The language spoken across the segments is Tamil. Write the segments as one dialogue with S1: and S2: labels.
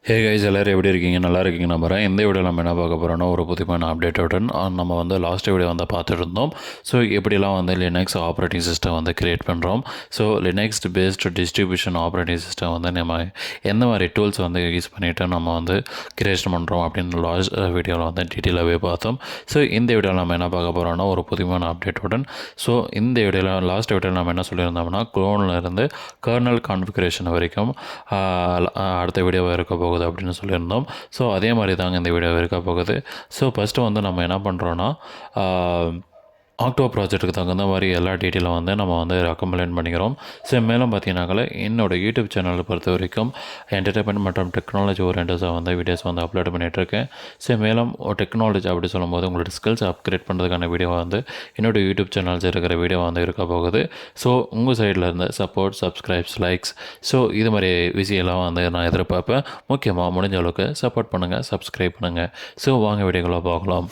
S1: ஹே கைஸ் எல்லோரும் எப்படி இருக்கீங்க? நல்லா இருக்கீங்க நம்புறேன். இந்த வீடியோ நம்ம என்ன பார்க்க போகிறோன்னா ஒரு புதுமையான அப்டேட்டுடன் நம்ம வந்து லாஸ்ட் வீடியோ வந்து பார்த்துட்டு இருந்தோம். ஸோ எப்படிலாம் வந்து லினக்ஸ் ஆப்ரேட்டிங் சிஸ்டம் வந்து கிரியேட் பண்ணுறோம். So Linux based distribution operating system வந்து நம்ம எந்த மாதிரி டூல்ஸ் வந்து யூஸ் பண்ணிவிட்டு நம்ம வந்து கிரியேஷன் பண்ணுறோம் அப்படின்னு லாஸ்ட் வீடியோவில் வந்து டீட்டெயிலாகவே பார்த்தோம். ஸோ இந்த வீடியோவில் நம்ம என்ன பார்க்க போகிறோன்னா ஒரு புதுமையான அப்டேட்டுடன். ஸோ இந்த வீடியோவில் லாஸ்ட் வீடியோவில் நம்ம என்ன சொல்லியிருந்தோம்னா க்ளோனில் இருந்து கர்னல் கான்ஃபிகரேஷன் வரைக்கும் அடுத்த வீடியோவாக இருக்க போகுது அப்படின்னு சொல்லியிருந்தோம். ஸோ அதே மாதிரி தாங்க இந்த வீடியோ இருக்க போகுது. ஸோ ஃபஸ்ட்டு வந்து நம்ம என்ன பண்ணுறோன்னா ஆக்டோ ப்ராஜெக்ட்டுக்கு தகுந்த மாதிரி எல்லா டீட்டெயிலும் வந்து நம்ம வந்து ரெக்கமெண்ட் பண்ணிக்கிறோம். ஸோ மேலும் பார்த்தீங்கன்னாக்கா என்னோடய யூடியூப் சேனலை பொறுத்த வரைக்கும் என்டர்டைன்மெண்ட் மற்றும் டெக்னாலஜி ஓரியன்டாக வந்து வீடியோஸ் வந்து அப்லோட் பண்ணிகிட்ருக்கேன். ஸோ மேலும் டெக்னாலஜி அப்படி சொல்லும்போது உங்களோட ஸ்கில்ஸ் அப்கிரேட் பண்ணுறதுக்கான வீடியோ வந்து என்னோடய யூடியூப் சேனல்ஸ் இருக்கிற வீடியோ வந்து இருக்க போகுது. ஸோ உங்கள் சைடில் இருந்து சப்போர்ட், சப்ஸ்கிரைப்ஸ், லைக்ஸ், ஸோ இது மாதிரி விஷயம்லாம் வந்து நான் எதிர்பார்ப்பேன். முக்கியமாக முடிஞ்ச அளவுக்கு சப்போர்ட் பண்ணுங்கள், சப்ஸ்கிரைப் பண்ணுங்கள். ஸோ வாங்க வீடியோக்களை பார்க்கலாம்.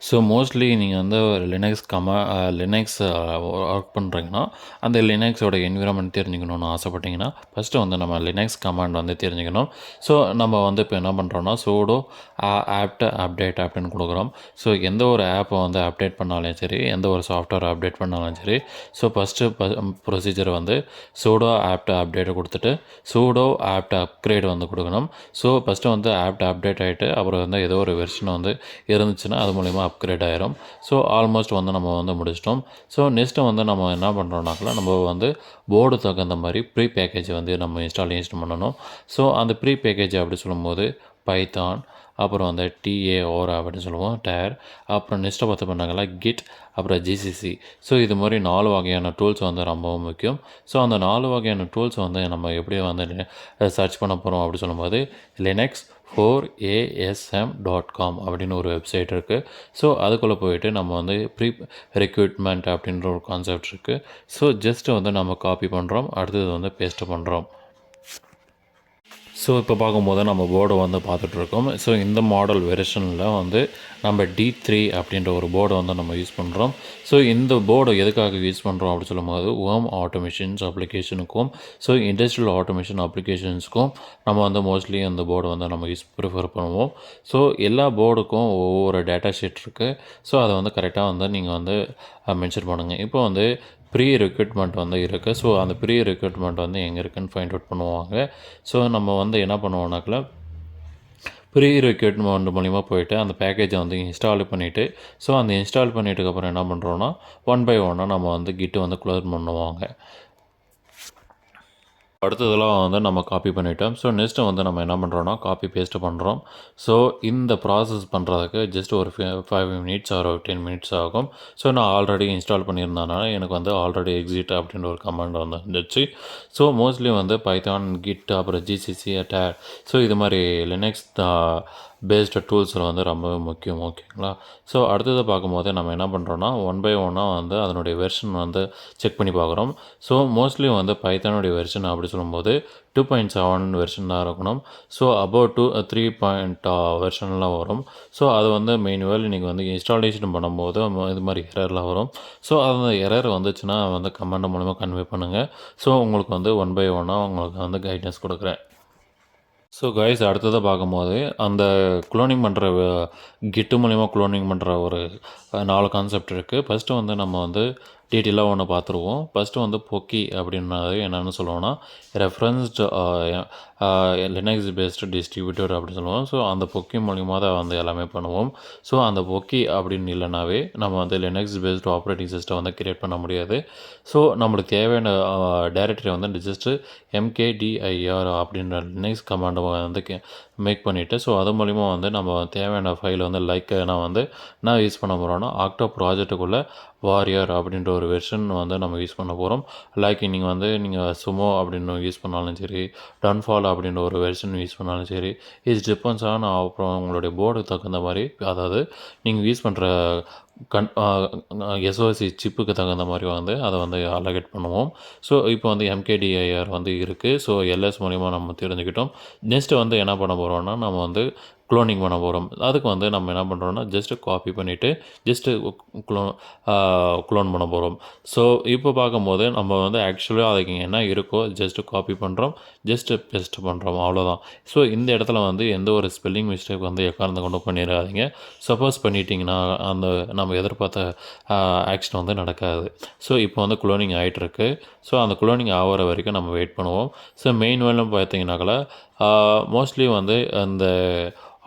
S1: ஸோ மோஸ்ட்லி நீங்கள் வந்து ஒரு லினக்ஸ் ஒர்க் பண்ணுறீங்கன்னா அந்த லினக்ஸோட என்விரான்மெண்ட் தெரிஞ்சுக்கணுன்னு ஆசைப்பட்டீங்கன்னா ஃபஸ்ட்டு வந்து நம்ம லினக்ஸ் கமாண்ட் வந்து தெரிஞ்சுக்கணும். ஸோ நம்ம வந்து இப்போ என்ன பண்ணுறோன்னா சூடோ ஆப்ட் அப்டேட் அப்படின்னு கொடுக்குறோம். ஸோ எந்த ஒரு ஆப்பை வந்து அப்டேட் பண்ணாலும் சரி, எந்த ஒரு சாஃப்ட்வேர் அப்டேட் பண்ணாலும் சரி, ஸோ ஃபஸ்ட்டு ப்ரொசீஜர் வந்து சூடோ ஆப்ட் அப்டேட்டை கொடுத்துட்டு சூடோ ஆப்ட் அப்கிரேட் வந்து கொடுக்கணும். ஸோ ஃபஸ்ட்டு வந்து ஆப்ட் அப்டேட் ஆகிட்டு அப்புறம் வந்து ஏதோ ஒரு வெர்ஷன் வந்து இருந்துச்சுன்னா அது மூலிமா அப்கிரேட் ஆயிரும். ஸோ ஆல்மோஸ்ட் வந்து நம்ம வந்து முடிச்சிட்டோம். ஸோ நெக்ஸ்ட்டு வந்து நம்ம என்ன பண்ணுறோம்னாக்கா நம்ம வந்து போர்டு தகுந்த மாதிரி ப்ரீ பேக்கேஜ் வந்து நம்ம இன்ஸ்டாலேஷன் பண்ணணும். ஸோ அந்த ப்ரீ பேக்கேஜ் அப்படி சொல்லும்போது பைத்தான், அப்புறம் வந்து TAOR அப்படின்னு சொல்லுவோம், டயர், அப்புறம் நெக்ஸ்ட்டு பார்த்து பண்ணாங்களா கிட், அப்புறம் GCC. ஸோ இது மாதிரி 4 வகையான டூல்ஸ் வந்து ரொம்பவும் முக்கியம். ஸோ அந்த 4 வகையான டூல்ஸ் வந்து நம்ம எப்படி வந்து சர்ச் பண்ண போகிறோம் அப்படி சொல்லும்போது linux4asm.com அப்படின்னு ஒரு வெப்சைட் இருக்குது. ஸோ அதுக்குள்ளே போயிட்டு நம்ம வந்து ப்ரீ ரெக்ரூட்மெண்ட் அப்படின்ற ஒரு கான்செப்ட் இருக்குது. ஸோ ஜஸ்ட்டு வந்து நம்ம காப்பி பண்ணுறோம், அடுத்தது வந்து பேஸ்ட்டு பண்ணுறோம். ஸோ இப்போ பார்க்கும்போது நம்ம போர்டை வந்து பார்த்துட்ருக்கோம். ஸோ இந்த மாடல் வெர்ஷனில் வந்து நம்ம D3 அப்படின்ற ஒரு போர்டை வந்து நம்ம யூஸ் பண்ணுறோம். ஸோ இந்த போர்டை எதுக்காக யூஸ் பண்ணுறோம் அப்படி சொல்லும்போது ஹோம் ஆட்டோமேஷன்ஸ் அப்ளிகேஷனுக்கும் ஸோ இண்டஸ்ட்ரியல் ஆட்டோமேஷன் அப்ளிகேஷன்ஸுக்கும் நம்ம வந்து மோஸ்ட்லி அந்த போர்டை வந்து நம்ம ப்ரிஃபர் பண்ணுவோம். ஸோ எல்லா போர்டுக்கும் ஒவ்வொரு டேட்டா ஷீட் இருக்குது. ஸோ அதை வந்து கரெக்டாக வந்து நீங்கள் வந்து மென்ஷன் பண்ணுங்கள். இப்போ வந்து ப்ரீ ரெக்ரூட்மெண்ட் வந்து இருக்குது. ஸோ அந்த ப்ரீ ரெக்ரூட்மெண்ட் வந்து எங்கே இருக்குதுன்னு ஃபைண்ட் அவுட் பண்ணுவாங்க. ஸோ நம்ம வந்து என்ன பண்ணுவோம்னாக்கில் ப்ரீ ரெக்ரூட்மெண்ட் மூலிமா போய்ட்டு அந்த பேக்கேஜை வந்து இன்ஸ்டால் பண்ணிவிட்டு, ஸோ அந்த இன்ஸ்டால் பண்ணிட்டுக்கப்புறம் என்ன பண்ணுறோன்னா 1 பை 1 நம்ம வந்து கிட்டு வந்து க்ளோஸ் பண்ணுவாங்க. அடுத்ததெல்லாம் வந்து நம்ம காப்பி பண்ணிட்டோம். ஸோ நெக்ஸ்ட்டு வந்து நம்ம என்ன பண்ணுறோன்னா காப்பி பேஸ்ட்டு பண்ணுறோம். ஸோ இந்த ப்ராசஸ் பண்ணுறதுக்கு ஜஸ்ட் ஒரு 5 மினிட்ஸ் ஆர் 10 மினிட்ஸ் ஆகும். ஸோ நான் ஆல்ரெடி இன்ஸ்டால் பண்ணியிருந்தனால எனக்கு வந்து ஆல்ரெடி எக்ஸிட் அப்படின்ற ஒரு கமாண்ட் வந்து வந்துடுச்சு. ஸோ மோஸ்ட்லி வந்து பைத்தான், கிட், அப்புறம் GCC, டேர், ஸோ இது மாதிரி லினக்ஸ் பேஸ்டு டூல்ஸில் வந்து ரொம்பவே முக்கியம். ஓகேங்களா? ஸோ அடுத்தது பார்க்கும்போது நம்ம என்ன பண்ணுறோன்னா 1 பை 1 வந்து அதனுடைய வெர்ஷன் வந்து செக் பண்ணி பார்க்குறோம். ஸோ மோஸ்ட்லி வந்து பைத்தானுடைய வெர்ஷன் அப்படி சொல்லும்போது 2.7 வெர்ஷன் தான் இருக்கணும். ஸோ அபவுட் 3 வெர்ஷன்லாம் வரும். ஸோ அது வந்து மெயின்வெல் நீங்கள் வந்து இன்ஸ்டாலேஷன் பண்ணும்போது இது மாதிரி எரர்லாம் வரும். ஸோ அந்த எரர் வந்துச்சுன்னா வந்து கமெண்ட் மூலமாக கன்வே பண்ணுங்கள். ஸோ உங்களுக்கு வந்து 1 பை 1 உங்களுக்கு வந்து கைடன்ஸ் கொடுக்குறேன். ஸோ கைஸ் அடுத்ததாக பார்க்கும்போது அந்த குளோனிங் பண்ணுற கிட்டு மூலிமா குளோனிங் பண்ணுற ஒரு 4 கான்செப்ட் இருக்குது. ஃபஸ்ட்டு வந்து நம்ம வந்து டீட்டெயிலாக ஒன்று பார்த்துருவோம். ஃபஸ்ட்டு வந்து பொக்கி அப்படின்னாது என்னென்னு சொல்லுவோன்னா ரெஃபரன்ஸ்டு லினக்ஸ் பேஸ்டு டிஸ்ட்ரிபியூட்டர் அப்படின்னு சொல்லுவோம். ஸோ அந்த பொக்கி மூலிமா தான் வந்து எல்லாமே பண்ணுவோம். ஸோ அந்த பொக்கி அப்படின்னு இல்லைனாவே நம்ம வந்து லினக்ஸ் பேஸ்டு ஆப்ரேட்டிங் சிஸ்டம் வந்து கிரியேட் பண்ண முடியாது. ஸோ நம்மளுக்கு தேவையான டைரக்டரி வந்து ஜஸ்ட்டு mkdir அப்படின்ற லினக்ஸ் கமாண்டை வந்து மேக் பண்ணிவிட்டு ஸோ அது மூலிமா வந்து நம்ம தேவையான ஃபைல் வந்து நான் யூஸ் பண்ண போகிறோன்னா ஆக்டோ ப்ராஜெக்ட்டுக்குள்ளே வாரியர் அப்படின்ற ஒரு வெர்ஷன் வந்து நம்ம யூஸ் பண்ண போகிறோம். நீங்கள் சுமோ அப்படின்னு யூஸ் பண்ணாலும் சரி, டன்ஃபால் அப்படின்ற ஒரு வெர்ஷன் யூஸ் பண்ணாலும் சரி, இட்ஸ் டிபெண்ட்ஸ் ஆன் அப்புறம் உங்களுடைய போர்டுக்கு தகுந்த மாதிரி, அதாவது நீங்கள் யூஸ் பண்ணுற எஸ்ஓசி சிப்புக்கு தகுந்த மாதிரி வந்து அதை வந்து அலகேட் பண்ணுவோம். ஸோ இப்போ வந்து MKDIR வந்து இருக்குது. ஸோ LS மூலிமா நம்ம தெரிஞ்சுக்கிட்டோம். நெக்ஸ்ட்டு வந்து என்ன பண்ண போகிறோம்னா, நம்ம வந்து க்ளோனிங் பண்ண போகிறோம். அதுக்கு வந்து நம்ம என்ன பண்ணுறோம்னா, ஜஸ்ட்டு காப்பி பண்ணிவிட்டு ஜஸ்ட்டு க்ளோ க்ளோன் பண்ண போகிறோம். ஸோ இப்போ பார்க்கும்போது நம்ம வந்து ஆக்சுவலாக அதுக்கு என்ன இருக்கோ ஜஸ்ட்டு காப்பி பண்ணுறோம், ஜஸ்ட்டு பெஸ்ட் பண்ணுறோம், அவ்வளோதான். ஸோ இந்த இடத்துல வந்து எந்த ஒரு ஸ்பெல்லிங் மிஸ்டேக் வந்து எக்காரணத்தை கொண்டு பண்ணிடாதீங்க. சப்போஸ் பண்ணிட்டீங்கன்னா அந்த நம்ம எதிர்பார்த்த ஆக்ஷன் வந்து நடக்காது. ஸோ இப்போ வந்து குளோனிங் ஆகிட்டுருக்கு. ஸோ அந்த குளோனிங் ஆகிற வரைக்கும் நம்ம வெயிட் பண்ணுவோம். ஸோ மெயின் வேணும் பார்த்தீங்கன்னாக்கா மோஸ்ட்லி வந்து அந்த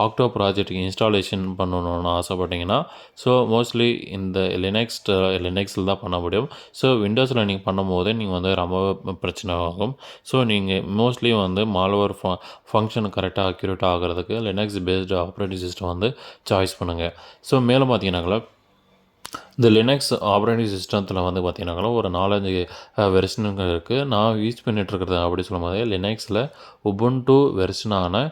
S1: ஆக்டோ ப்ராஜெக்ட் இன்ஸ்டாலேஷன் பண்ணணும்னு ஆசைப்பட்டீங்கன்னா, ஸோ மோஸ்ட்லி இந்த லினக்ஸில் தான் பண்ண முடியும். ஸோ விண்டோஸில் நீங்கள் பண்ணும்போது நீங்கள் வந்து ரொம்ப பிரச்சனை ஆகும். ஸோ நீங்கள் மோஸ்ட்லி வந்து மால்வேர் ஃபங்க்ஷன் கரெக்டாக அக்யூரேட்டாக ஆகிறதுக்கு லினக்ஸ் பேஸ்டு ஆப்ரேட்டிங் சிஸ்டம் வந்து சாய்ஸ் பண்ணுங்கள். ஸோ மேலும் பார்த்தீங்கன்னாக்கா இந்த லினக்ஸ் ஆப்ரேட்டிங் சிஸ்டத்தில் வந்து பார்த்தீங்கன்னாக்கா ஒரு 4-5 வெர்ஷனுங்க இருக்குது. நான் யூஸ் பண்ணிகிட்ருக்கிறது அப்படி சொல்லும்போது லினக்ஸில் உபுண்டு வெர்ஷனான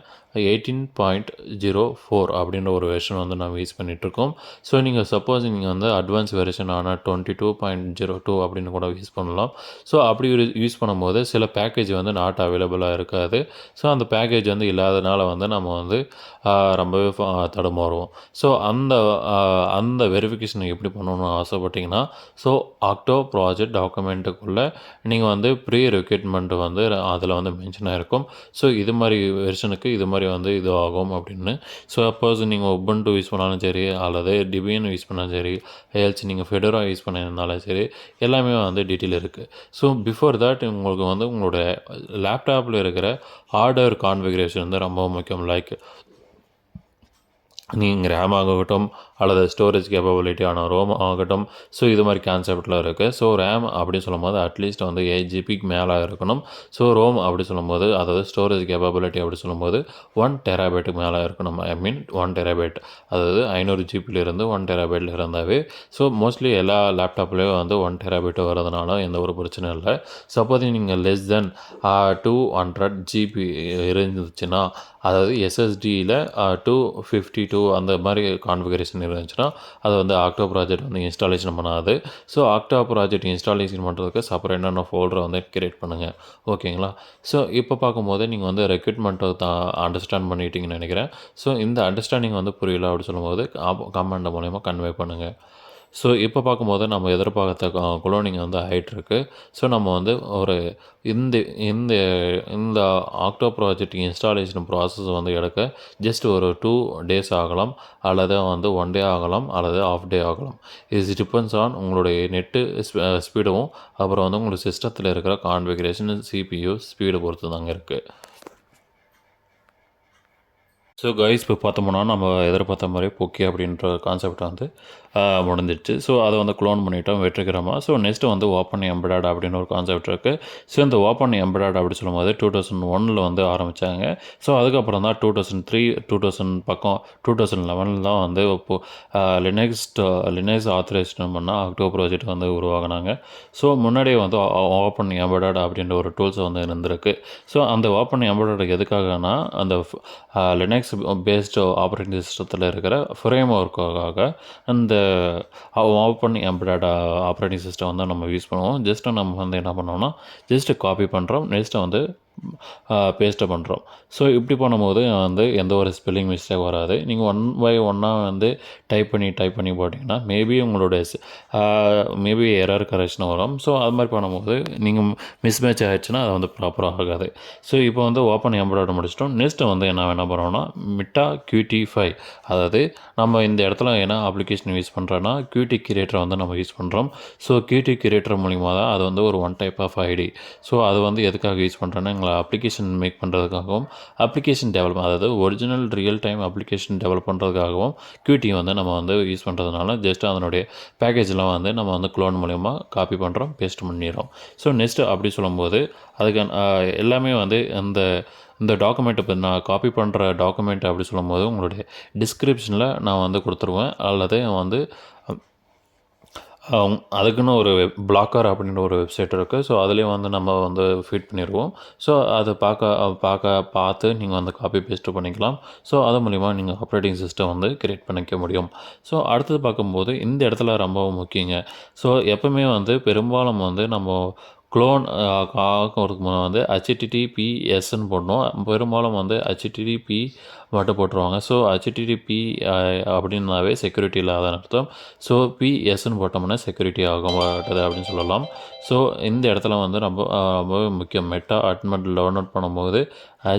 S1: 18.04 அப்படின்ற ஒரு வெர்ஷன் வந்து நம்ம யூஸ் பண்ணிகிட்ருக்கோம். ஸோ நீங்கள் சப்போஸ் நீங்கள் வந்து அட்வான்ஸ் வெர்ஷனான 22.02 அப்படின்னு கூட யூஸ் பண்ணலாம். ஸோ அப்படி யூஸ் பண்ணும்போது சில பேக்கேஜ் வந்து நாட் அவைலபிளாக இருக்காது. ஸோ அந்த பேக்கேஜ் வந்து இல்லாதனால வந்து நம்ம வந்து ரொம்பவே தடுமாறுவோம். ஸோ அந்த வெரிஃபிகேஷன் எப்படி பண்ணணும்னு ஆசைப்பட்டிங்கன்னா, ஸோ ஆக்டோ ப்ராஜெக்ட் டாக்குமெண்ட்டுக்குள்ளே நீங்கள் வந்து ப்ரீ ரெக்யூட்மெண்ட் வந்து அதில் வந்து மென்ஷன் ஆகிருக்கும். ஸோ இது மாதிரி வெர்ஷனுக்கு இது மாதிரி வந்து இது ஆகும் அப்படின்னு. ஸோ சப்போஸ் நீங்கள் உபுண்டு யூஸ் பண்ணாலும் சரி, அல்லது டிபியன் யூஸ் பண்ணாலும் சரி, எல்ஸ் நீங்கள் ஃபெடோரா யூஸ் பண்ணியிருந்தாலும் சரி, எல்லாமே வந்து டீட்டெயில் இருக்குது. ஸோ பிஃபோர் தட் உங்களுக்கு வந்து உங்களோட லேப்டாப்பில் இருக்கிற ஹார்ட்வேர் கான்ஃபிகரேஷன் வந்து ரொம்ப முக்கியம். லைக் நீங்கள் ரேம் ஆகட்டும் அல்லது ஸ்டோரேஜ் கேப்பபிலிட்டியான ரோம் ஆகட்டும். ஸோ இது மாதிரி கான்செப்டில் இருக்குது. ஸோ ரேம் அப்படின்னு சொல்லும்போது அட்லீஸ்ட் வந்து 8 ஜிபிக்கு மேலே இருக்கணும். ஸோ ரோம் அப்படி சொல்லும்போது, அதாவது ஸ்டோரேஜ் கேப்பபிலிட்டி அப்படி சொல்லும்போது 1 டெராபைட்டுக்கு மேலே இருக்கணும். ஐ மீன் 1 டெராபைட், அதாவது 500 ஜிபிலேருந்து 1 டெராபைட்டில் இருந்தாவே. ஸோ மோஸ்ட்லி எல்லா லேப்டாப்லேயும் வந்து 1 டெராபைட் வரதுனால எந்த ஒரு பிரச்சனையும் இல்லை. சப்போஸ் நீங்கள் லெஸ் தென் 200 ஜிபி இருந்துச்சுன்னா, அதாவது எஸ்எஸ்டியில் 252 அந்த மாதிரி கான்ஃபிகரேஷன் இருந்துச்சுன்னா, அது வந்து ஆக்டோ ப்ராஜெக்ட் வந்து இன்ஸ்டாலேஷன் பண்ணாது. ஸோ ஆக்டோ ப்ராஜெக்ட் இன்ஸ்டாலேஷன் பண்ணுறதுக்கு செப்பரேட்டான ஃபோல்டரை வந்து கிரியேட் பண்ணுங்கள். ஓகேங்களா? ஸோ இப்போ பார்க்கும்போது நீங்கள் வந்து ரெக்ரூட்மெண்ட்டை அண்டர்ஸ்டாண்ட் பண்ணிட்டீங்கன்னு நினைக்கிறேன். ஸோ இந்த அண்டர்ஸ்டாண்டிங் வந்து புரியல அப்படி சொல்லும்போது கமெண்ட் மூலயமா கன்வே பண்ணுங்கள். ஸோ இப்போ பார்க்கும்போது நம்ம எதிர்பார்த்த குளோனிங் வந்து ஆகிட்டுருக்கு. ஸோ நம்ம வந்து ஒரு இந்த இந்த இந்த ஆக்டோ ப்ராஜெக்ட் இன்ஸ்டாலேஷன் ப்ராசஸ் வந்து எடுக்க ஜஸ்ட் ஒரு 2 days ஆகலாம், அல்லது வந்து 1 day ஆகலாம், அல்லது ½ day ஆகலாம். இது டிபெண்ட்ஸ் ஆன் உங்களுடைய நெட்டு ஸ்பீடும், அப்புறம் வந்து உங்களுக்கு சிஸ்டத்தில் இருக்கிற கான்ஃபிகரேஷன், CPU ஸ்பீடு பொறுத்து தாங்க இருக்குது. ஸோ கைஸ் இப்போ பார்த்தோம்னா நம்ம எதிர்பார்த்த மாதிரி பொக்கே அப்படின்ற கான்செப்ட் வந்து முடிஞ்சிடுச்சு. ஸோ அதை வந்து க்ளோன் பண்ணிட்டோம் வெற்றிகரமாக. ஸோ நெக்ஸ்ட்டு வந்து ஓப்பன் எம்பெடட் அப்படின்னு ஒரு கான்செப்ட் இருக்குது. ஸோ இந்த ஓப்பன் எம்பெடட் அப்படி சொல்லும்போது 2001 வந்து ஆரம்பித்தாங்க. ஸோ அதுக்கப்புறம் தான் 2003, 2000 பக்கம் 2011 தான் வந்து இப்போது லினக்ஸ் ஆத்தரைசேஷன் பண்ணால் ஆக்டோ ப்ராஜெக்ட் வந்து உருவாகினாங்க. ஸோ முன்னாடியே வந்து ஓப்பன் எம்பெடட் அப்படின்ற ஒரு டூல்ஸ் வந்து இருந்திருக்கு. ஸோ அந்த ஓப்பன் எம்பெடட் எதுக்காகனா, அந்த லினக்ஸ் பேஸ்டு ஆப்ரேட்டிங் சிஸ்டத்தில் இருக்கிற ஃப்ரேம் ஒர்க்காக அந்த ஓப்பன் எம்பெடட் ஆப்ரேட்டிங் சிஸ்டம் வந்து நம்ம யூஸ் பண்ணுவோம். ஜஸ்ட்டு நம்ம வந்து என்ன பண்ணோம்னா, ஜஸ்ட்டு காப்பி பண்ணுறோம், நெக்ஸ்ட்டு வந்து பேஸ்ட்டை பண்ணுறோம். ஸோ இப்படி பண்ணும்போது வந்து எந்த ஒரு ஸ்பெல்லிங் மிஸ்டேக் வராது. நீங்கள் 1 by 1 வந்து டைப் பண்ணி போட்டிங்கன்னா மேபி எரர் கரெக்ஷன் வரும். ஸோ அது மாதிரி பண்ணும்போது நீங்கள் மிஸ்மேட்ச் ஆகிடுச்சுன்னா அது வந்து ப்ராப்பராக ஆகாது. ஸோ இப்போ வந்து ஓப்பன் எம்பெடட் முடிச்சிட்டோம். நெக்ஸ்ட்டு வந்து என்ன பண்ணுறோம்னா, மிட்டா QT5, அதாவது நம்ம இந்த இடத்துல என்ன அப்ளிகேஷன் யூஸ் பண்ணுறோன்னா QT கிரியேட்டரை வந்து நம்ம யூஸ் பண்ணுறோம். ஸோ QT கிரியேட்டர் மூலிமா தான் அது வந்து ஒரு one type of ID. So அது வந்து எதுக்காக யூஸ் பண்ணுறோன்னா, அப்ளிகேஷன் மேக் பண்ணுறதுக்காகவும், அப்ளிகேஷன் டெவலப், அதாவது original real time application develop பண்ணுறதுக்காகவும் QT வந்து நம்ம வந்து யூஸ் பண்ணுறதுனால ஜஸ்ட் அதனுடைய பேக்கேஜெலாம் வந்து நம்ம வந்து க்ளோன் மூலயமா காப்பி பண்ணுறோம், பேஸ்ட் பண்ணிடுறோம். ஸோ நெக்ஸ்ட்டு அப்படி சொல்லும்போது அதுக்கு எல்லாமே வந்து இந்த டாக்குமெண்ட் இப்போ நான் காப்பி பண்ணுற டாக்குமெண்ட் அப்படி சொல்லும்போது உங்களுடைய டிஸ்கிரிப்ஷனில் நான் வந்து கொடுத்துருவேன், அல்லது வந்து அதுக்குன்னு ஒரு பிளாக்கர் அப்படின்ற ஒரு வெப்சைட் இருக்குது. ஸோ அதுலேயும் வந்து நம்ம வந்து ஃபீட் பண்ணிடுவோம். ஸோ அதை பார்த்து நீங்கள் வந்து காப்பி பேஸ்ட்டு பண்ணிக்கலாம். ஸோ அது மூலிமா நீங்கள் ஆப்ரேட்டிங் சிஸ்டம் வந்து கிரியேட் பண்ணிக்க முடியும். ஸோ அடுத்தது பார்க்கும்போது இந்த இடத்துல ரொம்பவும் முக்கியங்க. ஸோ எப்பவுமே வந்து பெரும்பாலும் வந்து நம்ம க்ளோன் ஆகிறதுக்கு முன்னே வந்து HTTPSன்னு போடணும். பெரும்பாலும் வந்து HTTP மட்டும் போட்டுருவாங்க. ஸோ HTTP அப்படின்னாவே செக்யூரிட்டி இல்லாத அர்த்தம். ஸோ பிஎஸ்ன்னு போட்டோம்னா செக்யூரிட்டி ஆக மாட்டுது அப்படின்னு சொல்லலாம். ஸோ இந்த இடத்துல வந்து ரொம்பவே முக்கியம். மெட்டா அட்மெண்ட் டவுன்லோட் பண்ணும்போது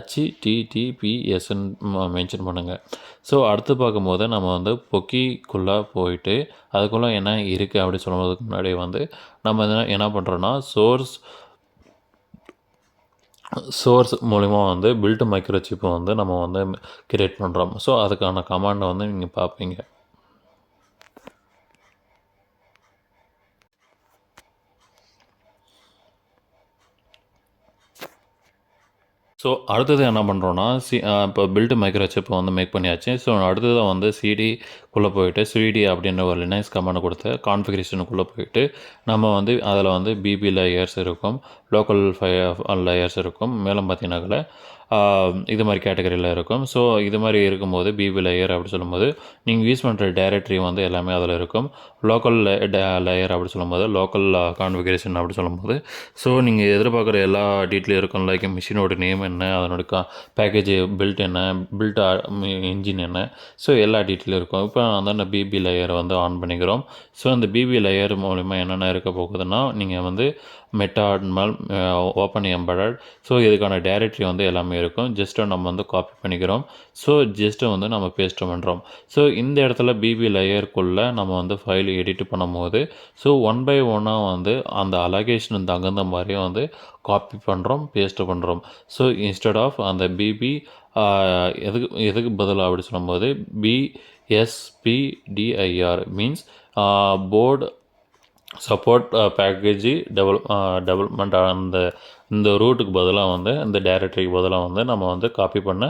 S1: HTTPSன்னு மென்ஷன் பண்ணுங்கள். ஸோ அடுத்து பார்க்கும்போது நம்ம வந்து பொக்கிக்குள்ளே போயிட்டு அதுக்குள்ளே என்ன இருக்குது அப்படின்னு சொல்லுறதுக்கு முன்னாடி வந்து நம்ம என்ன பண்ணுறோன்னா சோர்ஸ் மூலிமா வந்து பில்ட் மைக்ரோசிப்பை வந்து நம்ம வந்து கிரியேட் பண்ணுறோம். ஸோ அதுக்கான கமாண்டை வந்து நீங்கள் பார்ப்பீங்க. ஸோ அடுத்தது என்ன பண்ணுறோன்னா இப்போ பில்ட் மைக்ரோசிப்பை வந்து மேக் பண்ணியாச்சு. ஸோ அடுத்ததாக வந்து சிடிக்குள்ளே போயிட்டு சிடி அப்படின்ற ஒரு லினக்ஸ் கமாண்டை கொடுத்து கான்ஃபிகரேஷனுக்குள்ளே போயிட்டு நம்ம வந்து அதில் வந்து பிபி லேயர்ஸ் இருக்கும், லோக்கல் லேயர்ஸ் இருக்கும், மேலும் பார்த்தீங்கன்னாக்கல இது மாதிரி கேட்டகரியில் இருக்கும். ஸோ இது மாதிரி இருக்கும்போது பிபி லேயர் அப்படி சொல்லும்போது நீங்கள் யூஸ் பண்ணுற டைரக்டரி வந்து எல்லாமே அதில் இருக்கும். லோக்கல் லேயர் அப்படி சொல்லும்போது லோக்கல் கான்ஃபிகரேஷன் அப்படி சொல்லும்போது ஸோ நீங்கள் எதிர்பார்க்குற எல்லா டீட்டெயிலும் இருக்கும். லைக் மிஷினோட நேம் என்ன, அதனோட பேக்கேஜ் பில்ட் என்ன, பில்ட் இன்ஜின் என்ன, ஸோ எல்லா டீட்டெயிலும் இருக்கும். இப்போ அந்த பிபி லேயரை வந்து ஆன் பண்ணிக்கிறோம். ஸோ அந்த பிபி லேயர் மூலிமா என்னென்ன இருக்க போகுதுன்னா நீங்கள் வந்து மெட்டாட்மல் ஓப்பன் எம்படட் ஸோ இதுக்கான டைரக்டரி வந்து எல்லாமே இருக்கும். ஜஸ்ட்டு நம்ம வந்து காப்பி பண்ணிக்கிறோம். ஸோ ஜஸ்ட்டு வந்து நம்ம பேஸ்ட்டு பண்ணுறோம். ஸோ இந்த இடத்துல பிபி லேயருக்குள்ளே நம்ம வந்து ஃபைல் எடிட் பண்ணும்போது ஸோ ஒன் பை ஒன்னாக வந்து அந்த அலகேஷன் தகுந்த மாதிரியே வந்து காப்பி பண்ணுறோம், பேஸ்ட்டு பண்ணுறோம். ஸோ இன்ஸ்டெட் ஆஃப் அந்த பிபி எதுக்கு பதிலாக அப்படி சொல்லும்போது BSPDIR means board support package development இந்த ரூட்டுக்கு பதிலாக வந்து இந்த டைரக்டரிக்கு பதிலாக வந்து நம்ம வந்து காப்பி பண்ண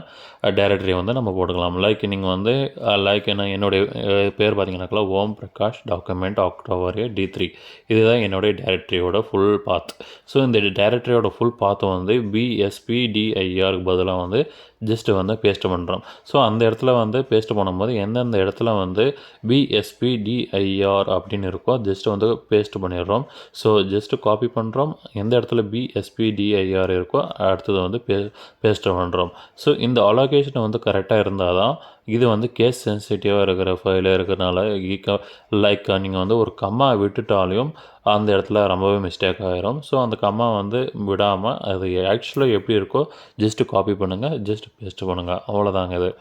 S1: டைரக்டரி வந்து நம்ம போட்டுக்கலாம். லைக் நீங்கள் வந்து லைக் என்னுடைய பேர் பார்த்தீங்கன்னாக்கா Om Prakash document October D3 இதுதான் என்னுடைய டைரக்டரியோட ஃபுல் பாத். ஸோ இந்த டைரக்டரியோட ஃபுல் பாத்தை வந்து BSPDIRக்கு பதிலாக வந்து ஜஸ்ட்டு வந்து பேஸ்ட்டு பண்ணுறோம். ஸோ அந்த இடத்துல வந்து பேஸ்ட்டு பண்ணும்போது எந்தெந்த இடத்துல வந்து BSPDIR அப்படின்னு இருக்கோ ஜஸ்ட்டு வந்து பேஸ்ட்டு பண்ணிடுறோம். ஸோ ஜஸ்ட்டு காப்பி பண்ணுறோம். எந்த இடத்துல BSPDIR இருக்கோ அடுத்தது வந்து பேஸ்ட்டு பண்ணுறோம். ஸோ இந்த அலோகேஷனை வந்து கரெக்டாக இருந்தால் தான் இது வந்து கேஸ் சென்சிட்டிவாக இருக்கிற ஃபைலாக இருக்கிறனால லைக் நீங்கள் வந்து ஒரு கம்மா விட்டுட்டாலையும் அந்த இடத்துல ரொம்பவே மிஸ்டேக் ஆகிரும். ஸோ அந்த கம்மா வந்து விடாமல் அது ஆக்சுவலாக எப்படி இருக்கோ ஜஸ்ட்டு காப்பி பண்ணுங்கள், ஜஸ்ட் பேஸ்ட்டு பண்ணுங்கள், அவ்வளோதாங்க இது.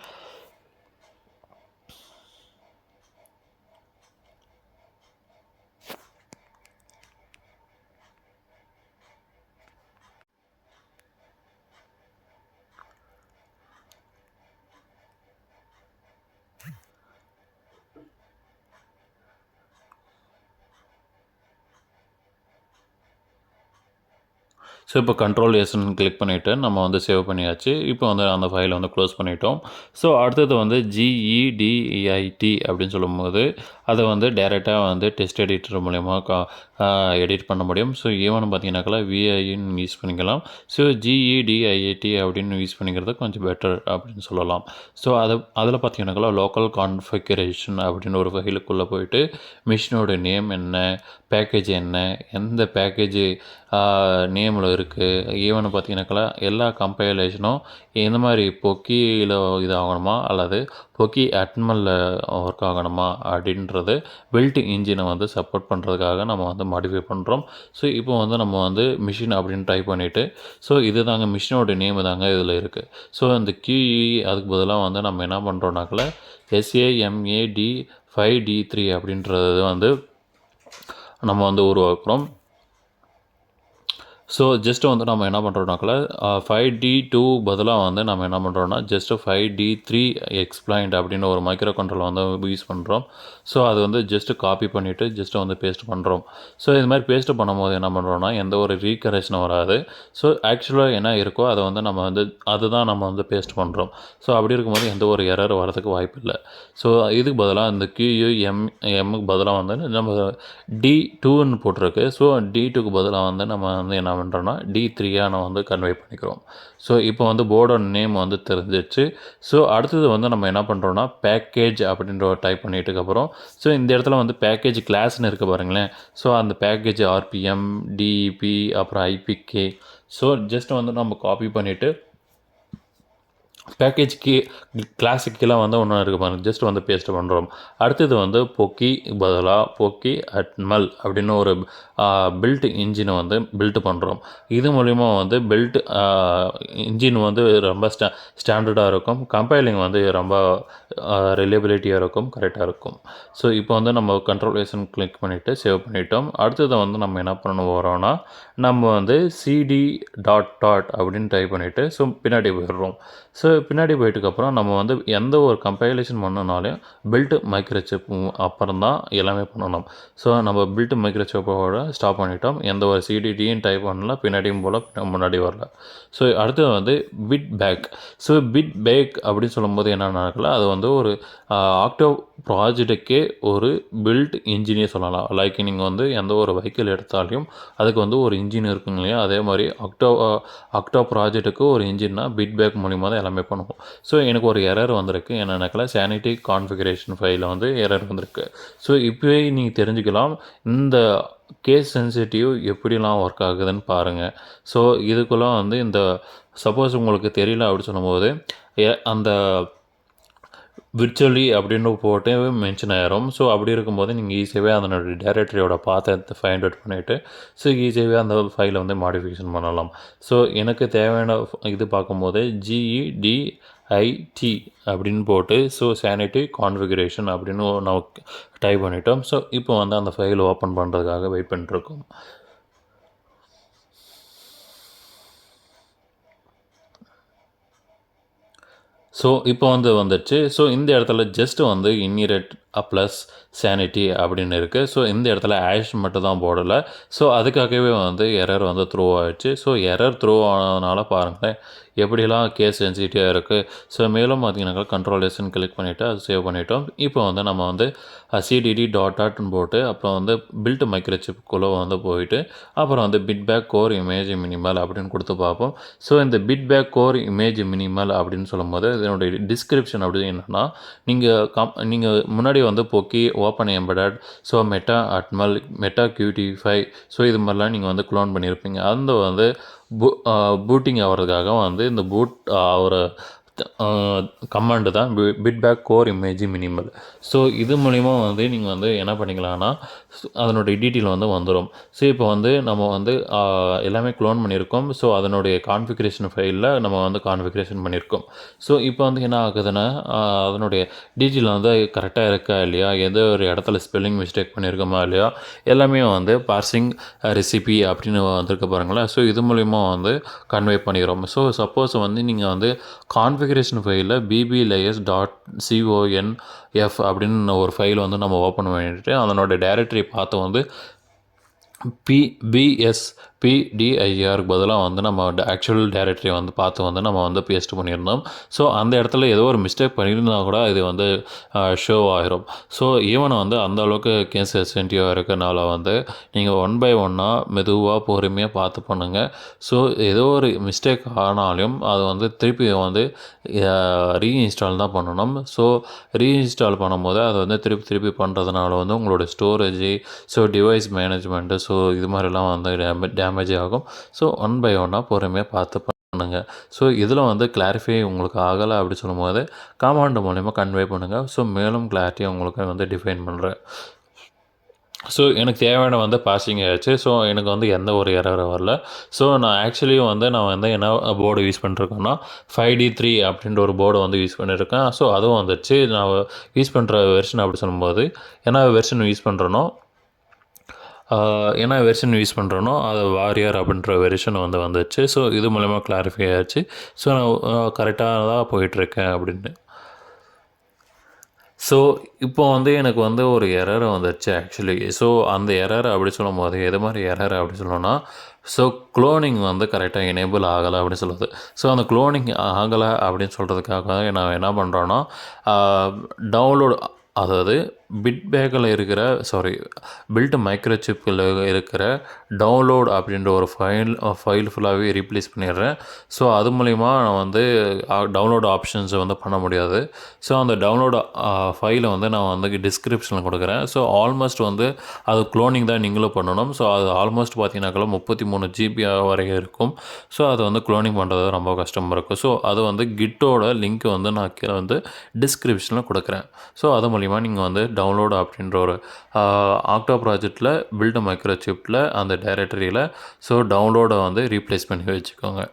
S1: ஸோ இப்போ கண்ட்ரோல் எஸ்ன்னு கிளிக் பண்ணிவிட்டு நம்ம வந்து சேவ் பண்ணியாச்சு. இப்போ வந்து அந்த ஃபைலை வந்து க்ளோஸ் பண்ணிட்டோம். ஸோ அடுத்தது வந்து GEDIT அப்படின்னு சொல்லும்போது அதை வந்து டைரெக்டாக வந்து டெஸ்ட் எடிட்டர் மூலயமா எடிட் பண்ண முடியும். ஸோ ஈவன் பார்த்தீங்கன்னாக்கா VIன்னு யூஸ் பண்ணிக்கலாம். ஸோ GEDIT அப்படின்னு யூஸ் பண்ணிக்கிறது கொஞ்சம் பெட்டர் அப்படின்னு சொல்லலாம். ஸோ அதில் பார்த்தீங்கன்னாக்கா லோக்கல் கான்ஃபிகரேஷன் அப்படின்னு ஒரு ஃபைலுக்குள்ளே போயிட்டு மிஷினோட நேம் என்ன, பேக்கேஜ் என்ன, எந்த பேக்கேஜ் நேமில் இருக்குது, ஈவன் பார்த்தீங்கன்னாக்கா எல்லா கம்பைலேஷனும் எந்த மாதிரி பொக்கியில் இது ஆகணுமா அல்லது பொக்கி அட்மலில் ஒர்க் ஆகணுமா அப்படின்றது பில்ட் இன்ஜினை வந்து சப்போர்ட் பண்ணுறதுக்காக நம்ம வந்து மாடிஃபை பண்ணுறோம். ஸோ இப்போ வந்து நம்ம வந்து மிஷின் அப்படின்னு டைப் பண்ணிவிட்டு ஸோ இது தாங்க மிஷினோட நேமு தாங்க இதில் இருக்குது. ஸோ இந்த QE அதுக்கு பதிலாக வந்து நம்ம என்ன பண்ணுறோம்னாக்கல SAMAD5D3 அப்படின்றது வந்து நம்ம வந்து உருவாக்குறோம். ஸோ ஜஸ்ட்டு வந்து நம்ம என்ன பண்ணுறோம்னாக்கல 5D2 பதிலாக வந்து நம்ம என்ன பண்ணுறோம்னா ஜஸ்ட்டு 5D3 எக்ஸ்பிளைன்ட் அப்படின்னு ஒரு மைக்ரோ கண்ட்ரோல் வந்து யூஸ் பண்ணுறோம். ஸோ அது வந்து ஜஸ்ட்டு காப்பி பண்ணிவிட்டு ஜஸ்ட்டு வந்து பேஸ்ட் பண்ணுறோம். ஸோ இது மாதிரி பேஸ்ட்டு பண்ணும்போது என்ன பண்ணுறோம்னா எந்த ஒரு ரீகரெக்ஷனும் வராது. ஸோ ஆக்சுவலாக என்ன இருக்கோ அதை வந்து நம்ம வந்து அதுதான் நம்ம வந்து பேஸ்ட் பண்ணுறோம். ஸோ அப்படி இருக்கும்போது எந்த ஒரு எரர் வரதுக்கு வாய்ப்பு இல்லை. ஸோ இதுக்கு பதிலாக இந்த QUMMக்கு பதிலாக வந்து நம்ம D2ன்னு போட்டிருக்கு. ஸோ D2க்கு பதிலாக வந்து நம்ம வந்து என்ன பண்ணுறோன்னா D3யாக நம்ம வந்து கன்வே பண்ணிக்கிறோம். ஸோ இப்போ வந்து போர்டோட நேம் வந்து தெரிஞ்சிடுச்சு. ஸோ அடுத்தது வந்து நம்ம என்ன பண்ணுறோன்னா பேக்கேஜ் அப்படின்ற ஒரு டைப் பண்ணிட்டுக்கப்புறம் ஸோ இந்த இடத்துல வந்து பேக்கேஜ் கிளாஸ்னு இருக்குது பாருங்களேன். ஸோ அந்த பேக்கேஜ் RPM, DEP அப்புறம் IPK. ஸோ ஜஸ்ட் வந்து நம்ம காப்பி பண்ணிவிட்டு பேக்கேஜ் கிளாஸுக்கு கீழே வந்து ஒன்று இருக்குது பாருங்கள். ஜஸ்ட் வந்து பேஸ்ட் பண்ணுறோம். அடுத்தது வந்து பொக்கி பதிலாக பொக்கி அட்மல் அப்படின்னு ஒரு பில்ட் இன்ஜினை வந்து பில்ட் பண்ணுறோம். இது மூலிமா வந்து பில்ட் இன்ஜின் வந்து ரொம்ப ஸ்டாண்டர்டாக இருக்கும். கம்பைலிங் வந்து ரொம்ப ரிலையபிலிட்டியாக இருக்கும், கரெக்டாக இருக்கும். ஸோ இப்போ வந்து நம்ம கண்ட்ரோலேஷன் கிளிக் பண்ணிவிட்டு சேவ் பண்ணிட்டோம். அடுத்தது வந்து நம்ம என்ன பண்ண போகிறோன்னா நம்ம வந்து CD.dot அப்படின்னு டைப் பண்ணிவிட்டு ஸோ பின்னாடி போயிடுறோம். ஸோ பின்னாடி போயிட்டுக்கப்புறம் நம்ம வந்து எந்த ஒரு கம்பைலேஷன் பண்ணனாலையும் பில்ட் மைக்ரோசிப் அப்புறம் தான் எல்லாமே பண்ணணும். ஸோ நம்ம பில்ட் மைக்ரோசிப்போட ஸ்டாப் பண்ணிட்டோம். எந்த ஒரு CDDன்னு டைப் பண்ணல, பின்னாடியும் போல் முன்னாடி வரல. ஸோ அடுத்தது வந்து bitbake. So bitbake அப்படின்னு சொல்லும்போது என்ன நடக்கல, அது வந்து ஒரு ஆக்டோ ப்ராஜெக்டுக்கே ஒரு பில்ட் இன்ஜினியர் சொல்லலாம். லைக் நீங்கள் வந்து எந்த ஒரு வெஹிக்கிள் எடுத்தாலையும் அதுக்கு வந்து ஒரு இன்ஜின் இருக்குங்க இல்லையா, அதே மாதிரி ஆக்டோ ப்ராஜெக்ட்டுக்கு ஒரு இன்ஜின்னா பிட் பேக் மூலிமா தான் எல்லாமே பண்ணுவோம். ஸோ எனக்கு ஒரு எரர் வந்திருக்கு. என்னென்னக்கல சானிட்டி கான்ஃபிகரேஷன் ஃபைலில் வந்து எரர் வந்திருக்கு. ஸோ இப்போவே நீங்கள் தெரிஞ்சுக்கலாம் இந்த கேஸ் சென்சிட்டிவ் எப்படிலாம் ஒர்க் ஆகுதுன்னு பாருங்கள். ஸோ இதுக்குள்ளே வந்து இந்த சப்போஸ் உங்களுக்கு தெரியல அப்படி சொல்லும்போது அந்த விர்ச்சுவலி அப்படின்னு போட்டு மென்ஷன் ஆயிரும். ஸோ அப்படி இருக்கும்போது நீங்கள் ஈஸியாகவே அதனுடைய டைரக்டரியோட பாத்தை ஃபைண்ட் அவுட் பண்ணிவிட்டு ஸோ ஈஸியாகவே அந்த ஃபைலை வந்து மாடிஃபிகேஷன் பண்ணலாம். ஸோ எனக்கு தேவையான இது பார்க்கும்போது GEDIT அப்படின்னு போட்டு ஸோ சானிட்டி கான்ஃபிகரேஷன் அப்படின்னு நான் டைப் பண்ணிட்டோம். ஸோ இப்போ வந்து அந்த ஃபைல் ஓப்பன் பண்ணுறதுக்காக வெயிட் பண்ணிட்டுருக்கோம். ஸோ இப்போ வந்து வந்துடுச்சு. ஸோ இந்த இடத்துல ஜஸ்ட்டு வந்து இன்ஹெரிட் ப்ளஸ் சானிட்டி அப்படின்னு இருக்குது. ஸோ இந்த இடத்துல மட்டும் தான் போடலை. ஸோ அதுக்காகவே வந்து எரர் வந்து த்ரோ ஆகிடுச்சு. ஸோ எரர் த்ரோ ஆனதுனால பாருங்களேன் எப்படிலாம் கேஸ் சென்சிட்டிவாக இருக்குது. ஸோ மேலும் பார்த்தீங்கன்னாக்கா கண்ட்ரோலேஷன் கிளிக் பண்ணிவிட்டு அது சேவ் பண்ணிட்டோம். இப்போ வந்து நம்ம வந்து CD.dotன்னு போட்டு அப்புறம் வந்து பில்ட் மைக்ரோசிப்குள்ளே வந்து போயிட்டு அப்புறம் வந்து bitbake core image minimal அப்படின்னு கொடுத்து பார்ப்போம். ஸோ இந்த bitbake core image minimal அப்படின்னு சொல்லும்போது இதனுடைய டிஸ்கிரிப்ஷன் அப்படி என்னென்னா நீங்கள் முன்னாடி வந்து Poky open embedded so meta Atmel meta QT5 so இது மாதிரிலாம் நீங்கள் வந்து க்ளோன் பண்ணியிருப்பீங்க. அந்த வந்து பூட்டிங் ஆகிறதுக்காக வந்து இந்த ஒரு கமாண்டு தான் bitbake core image minimal. So இது மூலிமா வந்து நீங்கள் வந்து என்ன பண்ணிக்கலாம்னா அதனுடைய டீட்டெயில் வந்து வந்துடும். ஸோ இப்போ வந்து நம்ம வந்து எல்லாமே க்ளோன் பண்ணியிருக்கோம். ஸோ அதனுடைய கான்ஃபிகரேஷன் ஃபைலில் நம்ம வந்து கான்ஃபிகரேஷன் பண்ணியிருக்கோம். ஸோ இப்போ வந்து என்ன ஆகுதுன்னா அதனுடைய டீட்டெயில் வந்து கரெக்டாக இருக்கா இல்லையா, எந்த ஒரு இடத்துல ஸ்பெல்லிங் மிஸ்டேக் பண்ணியிருக்கோமா இல்லையா, எல்லாமே வந்து பார்சிங் ரெசிபி அப்படின்னு வந்திருக்க பாருங்களேன். ஸோ இது மூலிமா வந்து கன்வே பண்ணிக்கிறோம். ஸோ சப்போஸ் வந்து நீங்கள் வந்து கான்ஃபிகரேஷன் ஃபைலில் bblayers.conf அப்படின்னு ஒரு ஃபைல் வந்து நம்ம ஓப்பன் பண்ணிவிட்டு அதனோட டைரக்டரி பார்த்து வந்து PBSPDIRக்கு பதிலாக வந்து நம்ம ஆக்சுவல் டைரக்டரி வந்து பார்த்து வந்து நம்ம வந்து பேஸ்ட் பண்ணியிருந்தோம். ஸோ அந்த இடத்துல ஏதோ ஒரு மிஸ்டேக் பண்ணியிருந்தா கூட இது வந்து ஷோ ஆகிரும். ஸோ ஈவன் வந்து அந்த அளவுக்கு கேஸ் சென்சிட்டிவாக இருக்கிறனால வந்து நீங்கள் 1 by 1 மெதுவாக பொறுமையாக பார்த்து பண்ணுங்கள். ஸோ ஏதோ ஒரு மிஸ்டேக் ஆனாலும் அது வந்து திருப்பி வந்து ரீஇன்ஸ்டால் தான் பண்ணணும். ஸோ ரீஇன்ஸ்டால் பண்ணும்போது அதை வந்து திருப்பி பண்ணுறதுனால வந்து உங்களோட storage so device management so இது மாதிரிலாம் வந்து டேமேஜ் ஆகும். ஸோ 1 by 1 பொறுமையாக பார்த்து பண்ணுங்கள். ஸோ இதில் வந்து கிளாரிஃபை உங்களுக்கு ஆகலை அப்படி சொல்லும்போது கமாண்ட் மூலிமா கன்வே பண்ணுங்கள். ஸோ மேலும் கிளாரிட்டியை உங்களுக்கு வந்து டிஃபைன் பண்ணுறேன். ஸோ எனக்கு தேவையான வந்து பாசிங் ஆகிடுச்சு. ஸோ எனக்கு வந்து எந்த ஒரு எரரும் வரல. ஸோ நான் ஆக்சுவலி வந்து நான் வந்து என்ன போர்டு யூஸ் பண்ணிருக்கேன்னா 5D3 அப்படின்ற ஒரு போர்டு வந்து யூஸ் பண்ணியிருக்கேன். ஸோ அதுவும் வந்துடுச்சு. நான் யூஸ் பண்ணுற வெர்ஷன் அப்படி சொல்லும்போது என்ன வெர்ஷன் யூஸ் பண்ணுறேனோ என்ன வெர்ஷன் யூஸ் பண்ணுறனோ அது வாரியர் அப்படின்ற வெர்ஷன் வந்துச்சு. ஸோ இது மூலமா கிளாரிஃபை ஆச்சு. ஸோ நான் கரெக்டாக தான் போயிட்டுருக்கேன் அப்படின்னு. ஸோ இப்போ எனக்கு ஒரு எரர் வந்துருச்சு ஆக்சுவலி. ஸோ அந்த எரர் அப்படி சொல்லும்போது எது மாதிரி எரர் அப்படி சொல்லணும்னா, ஸோ குளோனிங் கரெக்டாக எனேபிள் ஆகலை அப்படின்னு சொல்லுது. ஸோ அந்த குளோனிங் ஆகலை அப்படின்னு சொல்கிறதுக்காக நான் என்ன பண்ணுறேன்னா, டவுன்லோடு அதாவது பிட்பேக்கில் இருக்கிற பில்ட் மைக்ரோசிப்பில் இருக்கிற டவுன்லோட் அப்படின்ற ஒரு ஃபைல் ஃபுல்லாகவே ரீப்ளேஸ் பண்ணிடுறேன். ஸோ அது மூலிமா நான் டவுன்லோட் ஆப்ஷன்ஸை பண்ண முடியாது. ஸோ அந்த டவுன்லோட் ஃபைலை நான் டிஸ்கிரிப்ஷனில் கொடுக்குறேன். ஸோ ஆல்மோஸ்ட் அது குளோனிங் தான் நீங்களும் பண்ணணும். ஸோ அது ஆல்மோஸ்ட் பார்த்தீங்கன்னாக்கா 33 GB வரைக்கும் இருக்கும். ஸோ அது குளோனிங் பண்ணுறது ரொம்ப கஷ்டமாக இருக்கும். ஸோ அது கிட்டோட லிங்க் நான் கீழே டிஸ்கிரிப்ஷனில் கொடுக்குறேன். ஸோ அது மூலிமா நீங்கள் டவுன்லோட் அப்படின்ற ஒரு ஆக்டோ ப்ராஜெக்டில் பில்ட் மைக்ரோசிப்பில் அந்த டைரக்டரியில் ஸோ டவுன்லோடை ரீப்ளேஸ் பண்ணி வச்சுக்கோங்க.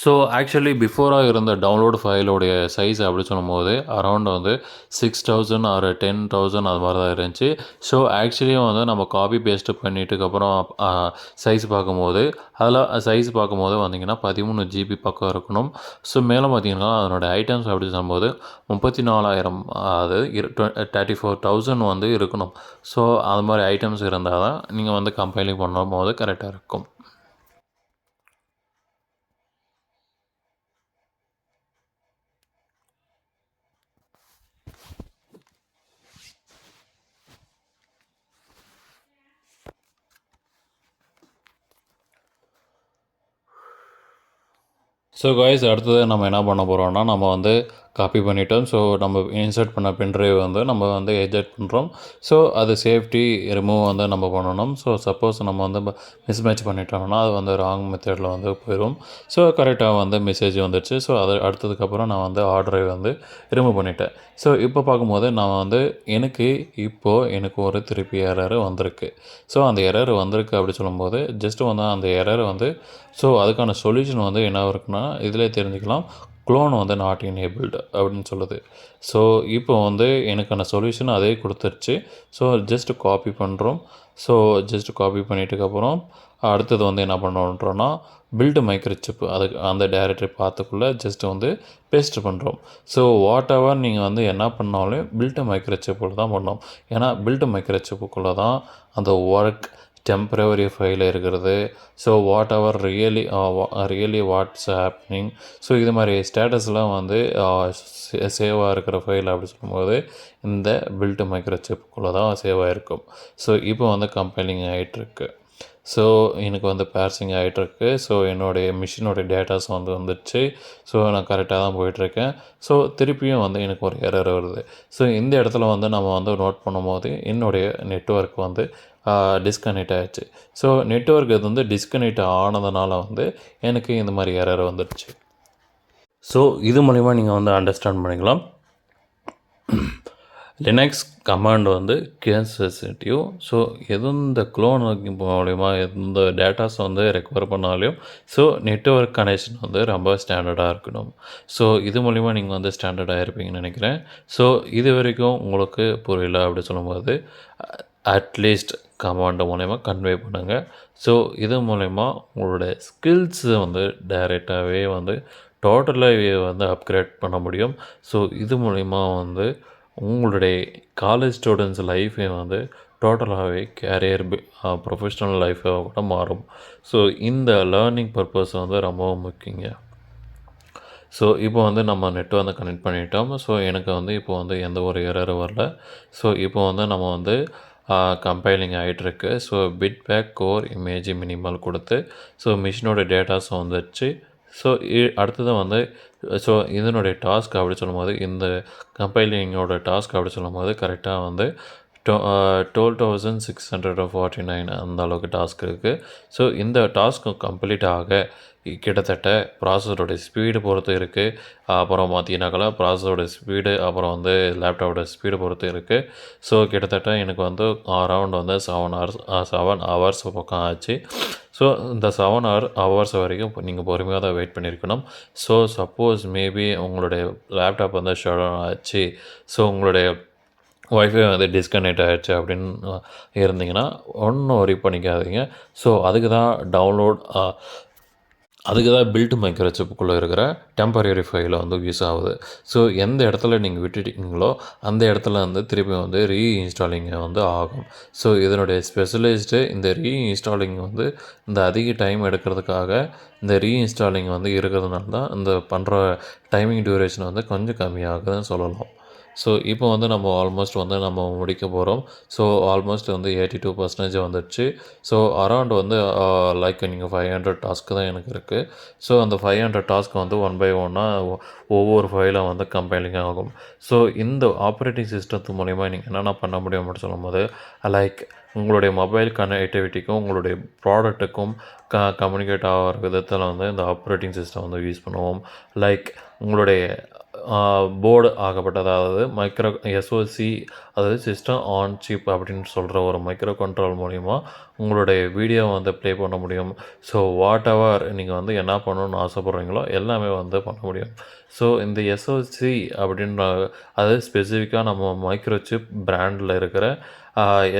S1: ஸோ ஆக்சுவலி பிஃபோராக இருந்த டவுன்லோடு ஃபைலோடைய சைஸ் அப்படி சொல்லும்போது அரௌண்ட் 6000 ஆர் 10,000 அது மாதிரி தான் இருந்துச்சு. ஸோ ஆக்சுவலி நம்ம காப்பி பேஸ்ட்டு பண்ணிட்டுக்கப்புறம் சைஸ் பார்க்கும்போது வந்தீங்கன்னா 13 GB பக்கம் இருக்கணும். ஸோ மேலே பார்த்தீங்கன்னா அதனோட ஐட்டம்ஸ் அப்படி சொல்லும்போது 34,000 அது 34,000 இருக்கணும். ஸோ அது மாதிரி ஐட்டம்ஸ் இருந்தால் தான் நீங்கள் கம்பைலிங் பண்ணும்போது கரெக்டாக இருக்கும். ஸோ காய்ஸ் அடுத்தது நம்ம என்ன பண்ண போகிறோம்னா, நம்ம காப்பி பண்ணிட்டோம். ஸோ நம்ம இன்சர்ட் பண்ண பென்ட்ரைவ் நம்ம எஜெக்ட் பண்ணுறோம். ஸோ அது சேஃப்டி ரிமூவ் நம்ம பண்ணணும். ஸோ சப்போஸ் நம்ம மிஸ்மேட்ச் பண்ணிட்டோம்னா அது ராங் மெத்தடில் போயிடும். ஸோ கரெக்டாக மெசேஜ் வந்துடுச்சு. ஸோ அது அடுத்ததுக்கப்புறம் நான் ஹார்ட் டிரைவ் ரிமூவ் பண்ணிட்டேன். ஸோ இப்போ பார்க்கும்போது நான் எனக்கு ஒரு திருப்பி எரர் வந்திருக்கு. ஸோ அந்த எரர் வந்திருக்கு அப்படி சொல்லும்போது ஜஸ்ட்டு அந்த எரர் ஸோ அதுக்கான சொல்யூஷன் என்ன இருக்குன்னா இதிலே தெரிஞ்சுக்கலாம். க்ளோன் நாட் எனேபிள்டு அப்படின்னு சொல்லுது. ஸோ இப்போ எனக்கான சொல்யூஷன் அதே கொடுத்துருச்சு. ஸோ ஜஸ்ட்டு காப்பி பண்ணுறோம். ஸோ ஜஸ்ட்டு காப்பி பண்ணிட்டுக்கப்புறம் அடுத்தது என்ன பண்ணுறோன்னா பில்டு மைக்ரோசிப் அதுக்கு அந்த டைரக்டரி பார்த்துக்குள்ளே ஜஸ்ட்டு பேஸ்ட் பண்ணுறோம். ஸோ வாட் எவர் நீங்கள் என்ன பண்ணாலும் பில்டு மைக்ரோசிப்பில் தான் பண்ணோம். ஏன்னா பில்டு மைக்ரோசிப்புக்குள்ளே தான் அந்த ஒர்க் டெம்பரவரி ஃபைல் இருக்கிறது. So what ever really watts happening so இது மாதிரி ஸ்டேட்டஸ்லாம் சேவாக இருக்கிற ஃபைல் அப்படி சொல்லும்போது இந்த பில்ட் மைக்ரோசிப்புக்குள்ளே தான் சேவ் ஆகிருக்கும். ஸோ இப்போ கம்பைலிங் ஆகிட்டுருக்கு. ஸோ எனக்கு பேர்சிங் ஆகிட்டுருக்கு. ஸோ என்னுடைய மிஷினோடைய டேட்டாஸ் வந்துடுச்சு. ஸோ நான் கரெக்டாக தான் போயிட்டுருக்கேன். ஸோ திருப்பியும் எனக்கு ஒரு எரர் வருது. ஸோ இந்த இடத்துல நம்ம நோட் பண்ணும்போது என்னுடைய நெட்வொர்க் டிஸ்கனெக்ட் ஆகிடுச்சு. ஸோ நெட்வொர்க் இது டிஸ்கனெக்ட் ஆனதுனால எனக்கு இந்த மாதிரி எரர் வந்துடுச்சு. ஸோ இது மூலிமா நீங்கள் அண்டர்ஸ்டாண்ட் பண்ணிக்கலாம். Linux command case sensitive. So இந்த க்ளோன் மூலிமா எந்த டேட்டாஸ் ரெக்கவர் பண்ணாலையும் ஸோ நெட்வொர்க் கனெக்ஷன் ரொம்ப ஸ்டாண்டர்டாக இருக்கணும். ஸோ இது மூலிமா நீங்கள் ஸ்டாண்டர்டாக இருப்பீங்கன்னு நினைக்கிறேன். ஸோ இது வரைக்கும் உங்களுக்கு புரியல அப்படி சொல்லும்போது அட்லீஸ்ட் கமாண்ட் மூலயமா கன்வே பண்ணுங்கள். ஸோ இது மூலயமா உங்களுடைய ஸ்கில்ஸு டைரெக்டாகவே டோட்டலாக அப்கிரேட் பண்ண முடியும். ஸோ இது மூலிமா உங்களுடைய காலேஜ் ஸ்டூடெண்ட்ஸ் லைஃபே டோட்டலாகவே கேரியர் ப்ரொஃபஷ்னல் லைஃபாக கூட மாறும். ஸோ இந்த லேர்னிங் பர்பஸ் ரொம்பவும் முக்கியங்க. ஸோ இப்போ நம்ம நெட் கனெக்ட் பண்ணிட்டோம். ஸோ எனக்கு இப்போ எந்த ஒரு எரரும் வரல. ஸோ இப்போ நம்ம கம்பைலிங் ஆகிட்டுருக்கு. ஸோ பிட்பேக் கோர் இமேஜ் மினிமல் கொடுத்து ஸோ மிஷினோட டேட்டாஸ் வந்துடுச்சு. ஸோ அடுத்தது ஸோ இதனுடைய டாஸ்க் அப்படி சொல்லும்போது இந்த கம்பைலிங்கோட டாஸ்க் அப்படி சொல்லும்போது கரெக்டாக 12,649 அந்த அளவுக்கு டாஸ்க் இருக்குது. ஸோ இந்த டாஸ்க்கு கம்ப்ளீட் ஆக கிட்டத்தட்ட ப்ராசஸரோடைய ஸ்பீடு பொறுத்து இருக்குது. அப்புறம் பார்த்தீங்கன்னாக்கா ப்ராசஸரோட ஸ்பீடு அப்புறம் லேப்டாப்போட ஸ்பீடு பொறுத்து இருக்குது. ஸோ கிட்டத்தட்ட எனக்கு அரௌண்ட் 7 ஹவர்ஸ் பக்கம் ஆச்சு. ஸோ இந்த 7 ஹவர்ஸ் வரைக்கும் நீங்கள் பொறுமையாக தான் வெயிட் பண்ணியிருக்கணும். ஸோ சப்போஸ் மேபி உங்களுடைய லேப்டாப் வந்து ஷட் டவுன் ஆச்சு, ஸோ உங்களுடைய ஒய்ஃபை வந்து டிஸ்கனெக்ட் ஆகிடுச்சு அப்படின்னு இருந்தீங்கன்னா ஒன்றும் ஒரி பண்ணிக்காதீங்க. ஸோ அதுக்கு தான் பில்ட் மைக்ரோசிப்புக்குள்ளே இருக்கிற டெம்பரரி ஃபைல் வந்து யூஸ் ஆகுது. ஸோ எந்த இடத்துல நீங்கள் விட்டுட்டீங்களோ அந்த இடத்துல வந்து திருப்பி வந்து ரீஇன்ஸ்டாலிங் வந்து ஆகும். ஸோ இதனுடைய ஸ்பெஷலிஸ்ட்டு இந்த ரீஇன்ஸ்டாலிங் வந்து இந்த அதிக டைம் எடுக்கிறதுக்காக இந்த ரீஇன்ஸ்டாலிங் வந்து இருக்கிறதுனால தான் இந்த பண்ணுற டைமிங் டியூரேஷன் வந்து கொஞ்சம் கம்மியாகுதுன்னு சொல்லலாம். ஸோ இப்போ வந்து நம்ம ஆல்மோஸ்ட் வந்து நம்ம முடிக்க போகிறோம். ஸோ ஆல்மோஸ்ட் வந்து 82% வந்துடுச்சு. ஸோ அரௌண்ட் வந்து லைக் நீங்கள் 500 டாஸ்க்கு தான் எனக்கு இருக்குது. ஸோ அந்த 500 டாஸ்க் வந்து ஒன் பை ஒன்னாக ஒவ்வொரு ஃபைலாக வந்து கம்பைலிங் ஆகும். ஸோ இந்த ஆப்ரேட்டிங் சிஸ்டத்து மூலிமா நீங்கள் என்னென்ன பண்ண முடியும் அப்படின்னு சொல்லும்போது, லைக் உங்களுடைய மொபைல் கனெக்டிவிட்டிக்கும் உங்களுடைய ப்ராடக்ட்டுக்கும் கம்யூனிகேட் ஆகிற விதத்தில் வந்து இந்த ஆப்ரேட்டிங் சிஸ்டம் வந்து யூஸ் பண்ணுவோம். லைக் உங்களுடைய போர்டு ஆகப்பட்ட, அதாவது மைக்ரோ எஸ்ஓசி, அதாவது சிஸ்டம் ஆன் சிப் அப்படின்னு சொல்கிற ஒரு மைக்ரோ கண்ட்ரோல் மூலிமா உங்களுடைய வீடியோவை வந்து ப்ளே பண்ண முடியும். ஸோ வாட் எவர் நீங்கள் வந்து என்ன பண்ணணுன்னு ஆசைப்பட்றீங்களோ எல்லாமே வந்து பண்ண முடியும். ஸோ இந்த எஸ்ஓசி அப்படின்ற அது ஸ்பெசிஃபிக்காக நம்ம மைக்ரோ சிப் பிராண்டில் இருக்கிற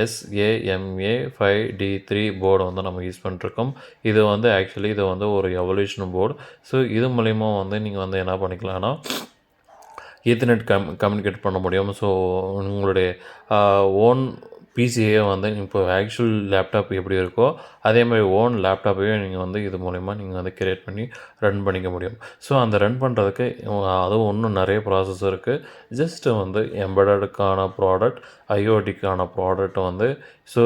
S1: SA-MA5D3 போர்டு வந்து நம்ம யூஸ் பண்ணிட்டுருக்கோம். இது வந்து ஆக்சுவலி இது வந்து ஒரு எவல்யூஷன் போர்டு. ஸோ இது மூலிமா வந்து நீங்கள் வந்து என்ன பண்ணிக்கலாம்னா ஈத்தர்நெட் கம்யூனிகேட் பண்ண முடியும். ஸோ உங்களுடைய ஓன் பிசியே வந்து இப்போ ஆக்சுவல் லேப்டாப் எப்படி இருக்கோ அதே மாதிரி ஓன் லேப்டாப்பையும் நீங்கள் வந்து இது மூலிமா நீங்கள் வந்து கிரியேட் பண்ணி ரன் பண்ணிக்க முடியும். ஸோ அந்த ரன் பண்ணுறதுக்கு அதுவும் இன்னும் நிறைய ப்ராசஸ் இருக்குது. ஜஸ்ட்டு வந்து எம்பெடடுக்கான ப்ராடக்ட், ஐஓடிக்கான ப்ராடக்ட் வந்து ஸோ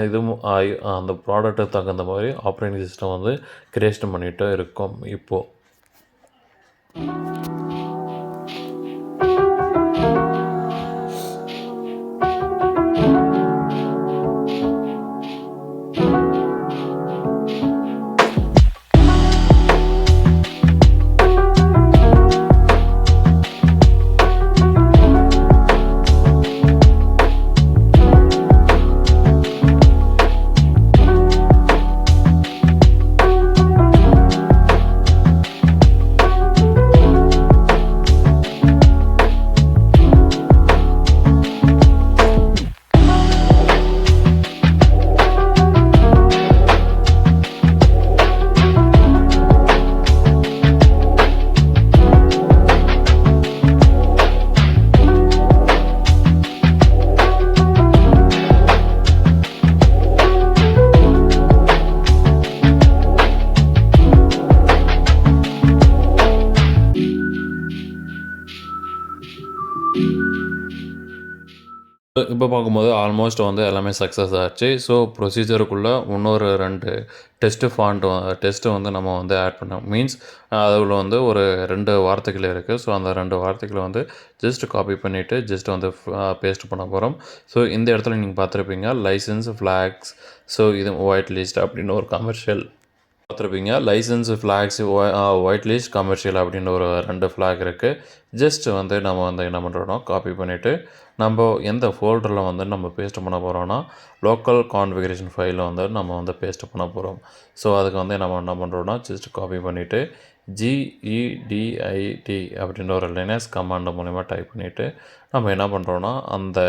S1: இதுவும் அந்த ப்ராடக்ட்டுக்கு தகுந்த மாதிரி ஆப்ரேட்டிங் சிஸ்டம் வந்து கிரியேஷன் பண்ணிகிட்டு இருக்கோம் இப்போது. இப்போ பார்க்கும்போது ஆல்மோஸ்ட் வந்து எல்லாமே சக்ஸஸ் ஆச்சு. ஸோ ப்ரொசீஜருக்குள்ளே இன்னொரு 2 டெஸ்ட்டு வந்து நம்ம வந்து ஆட் பண்ணோம். மீன்ஸ் அதில் வந்து ஒரு 2 வார்த்தைகள் இருக்குது. ஸோ அந்த 2 வார்த்தைகளை வந்து ஜஸ்ட் காப்பி பண்ணிவிட்டு ஜஸ்ட் வந்து பேஸ்ட் பண்ண போகிறோம். ஸோ இந்த இடத்துல நீங்கள் பார்த்துருப்பீங்க லைசன்ஸ் ஃப்ளாக்ஸ். ஸோ இது ஒயிட் லிஸ்ட் அப்படின்னு ஒரு கமர்ஷியல் பார்த்துருப்பீங்க. Licence flags white list commercial அப்படின்னு ஒரு 2 ஃப்ளாக் இருக்குது. ஜஸ்ட் வந்து நம்ம வந்து என்ன பண்ணுறோன்னா காப்பி பண்ணிவிட்டு நம்ம எந்த ஃபோல்டரில் வந்து நம்ம பேஸ்ட் பண்ண போகிறோன்னா லோக்கல் கான்ஃபிகரேஷன் ஃபைலில் வந்து நம்ம வந்து பேஸ்ட் பண்ண போகிறோம். ஸோ அதுக்கு வந்து நம்ம என்ன பண்ணுறோன்னா ஜஸ்ட் காப்பி பண்ணிவிட்டு GEDIT அப்படின்ற ஒரு லினக்ஸ் கமாண்ட் மூலிமா டைப் பண்ணிவிட்டு நம்ம என்ன பண்ணுறோன்னா அந்த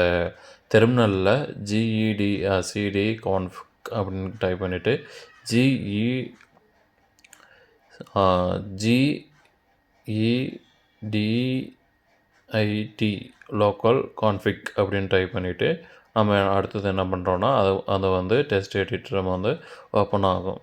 S1: டெர்மினலில் CD conf அப்படின்னு டைப் பண்ணிவிட்டு GEDIT லோக்கல் கான்ஃபிக் அப்படின்னு டைப் பண்ணிவிட்டு நம்ம அடுத்தது என்ன பண்ணுறோன்னா அதை வந்து டெஸ்ட் எடிட்டர் வந்து ஓப்பன் ஆகும்.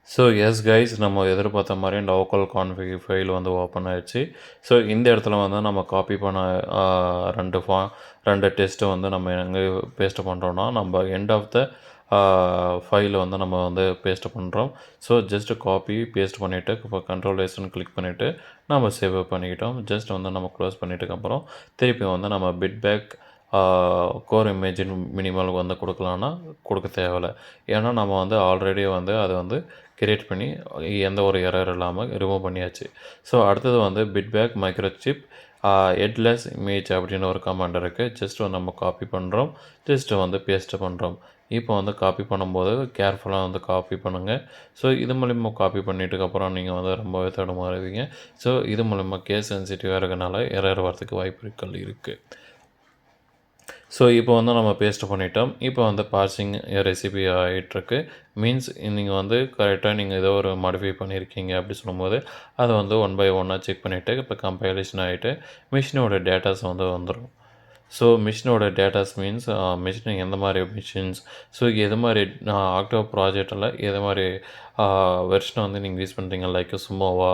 S1: ஸோ எஸ் கைஸ், நம்ம எதிர்பார்த்த மாதிரி லோக்கல் கான்ஃபிக் ஃபைல் வந்து ஓப்பன் ஆயிடுச்சு. ஸோ இந்த இடத்துல வந்து நம்ம காப்பி பண்ண 2 டெஸ்ட்டை வந்து நம்ம எங்கே பேஸ்ட் பண்ணுறோன்னா நம்ம எண்ட் ஆஃப் த ஃபைலை வந்து நம்ம வந்து பேஸ்ட் பண்ணுறோம். ஸோ ஜஸ்ட்டு காப்பி பேஸ்ட் பண்ணிவிட்டு இப்போ Ctrl+S கிளிக் பண்ணிவிட்டு நம்ம சேவ் பண்ணிக்கிட்டோம். ஜஸ்ட் வந்து நம்ம க்ளோஸ் பண்ணிட்டதுக்கப்புறம் திருப்பி வந்து நம்ம பிட்பேக் கோர் இமேஜின் மினிமல் வந்து கொடுக்கலான்னா கொடுக்க தேவையில்ல. ஏன்னா நம்ம வந்து ஆல்ரெடி வந்து அதை வந்து கிரியேட் பண்ணி எந்த ஒரு எரர் இல்லாமல் ரிமூவ் பண்ணியாச்சு. ஸோ அடுத்தது வந்து பிட்பேக் மைக்ரோசிப் ஹெட்லெஸ் இமேஜ் அப்படின்னு ஒரு கமாண்ட் இருக்குது. ஜஸ்ட் நம்ம காப்பி பண்ணுறோம், ஜஸ்ட்டு வந்து பேஸ்ட்டு பண்ணுறோம். இப்போ வந்து காப்பி பண்ணும்போது கேர்ஃபுல்லாக வந்து காப்பி பண்ணுங்கள். ஸோ இது மூலிமா காப்பி பண்ணிட்டுக்கப்புறம் நீங்கள் வந்து ரொம்பவே தடுமாறுவீங்க. ஸோ இது மூலிமா கேஸ் சென்சிட்டிவாக இருக்கனால எரர் வரதுக்கு வாய்ப்புகள் இருக்குது. ஸோ இப்போ வந்து நம்ம பேஸ்ட் பண்ணிட்டோம். இப்போ வந்து பார்சிங் ரெசிபி ஆகிட்டுருக்கு. மீன்ஸ் நீங்கள் வந்து கரெக்டாக நீங்கள் ஏதோ ஒரு மாடிஃபை பண்ணியிருக்கீங்க அப்படி சொல்லும்போது அதை வந்து 1 பை 1 செக் பண்ணிவிட்டு இப்போ கம்பைலேஷன் ஆகிட்டு மிஷினோட டேட்டாஸ் வந்து வந்துடும். ஸோ மிஷினோட டேட்டாஸ் மீன்ஸ் மிஷின் எந்த மாதிரி மிஷின்ஸ், ஸோ எது மாதிரி ஆக்டோ ப்ராஜெக்டில் எது மாதிரி வெர்ஷனை வந்து நீங்கள் யூஸ் பண்ணுறீங்க, லைக் சுமோவா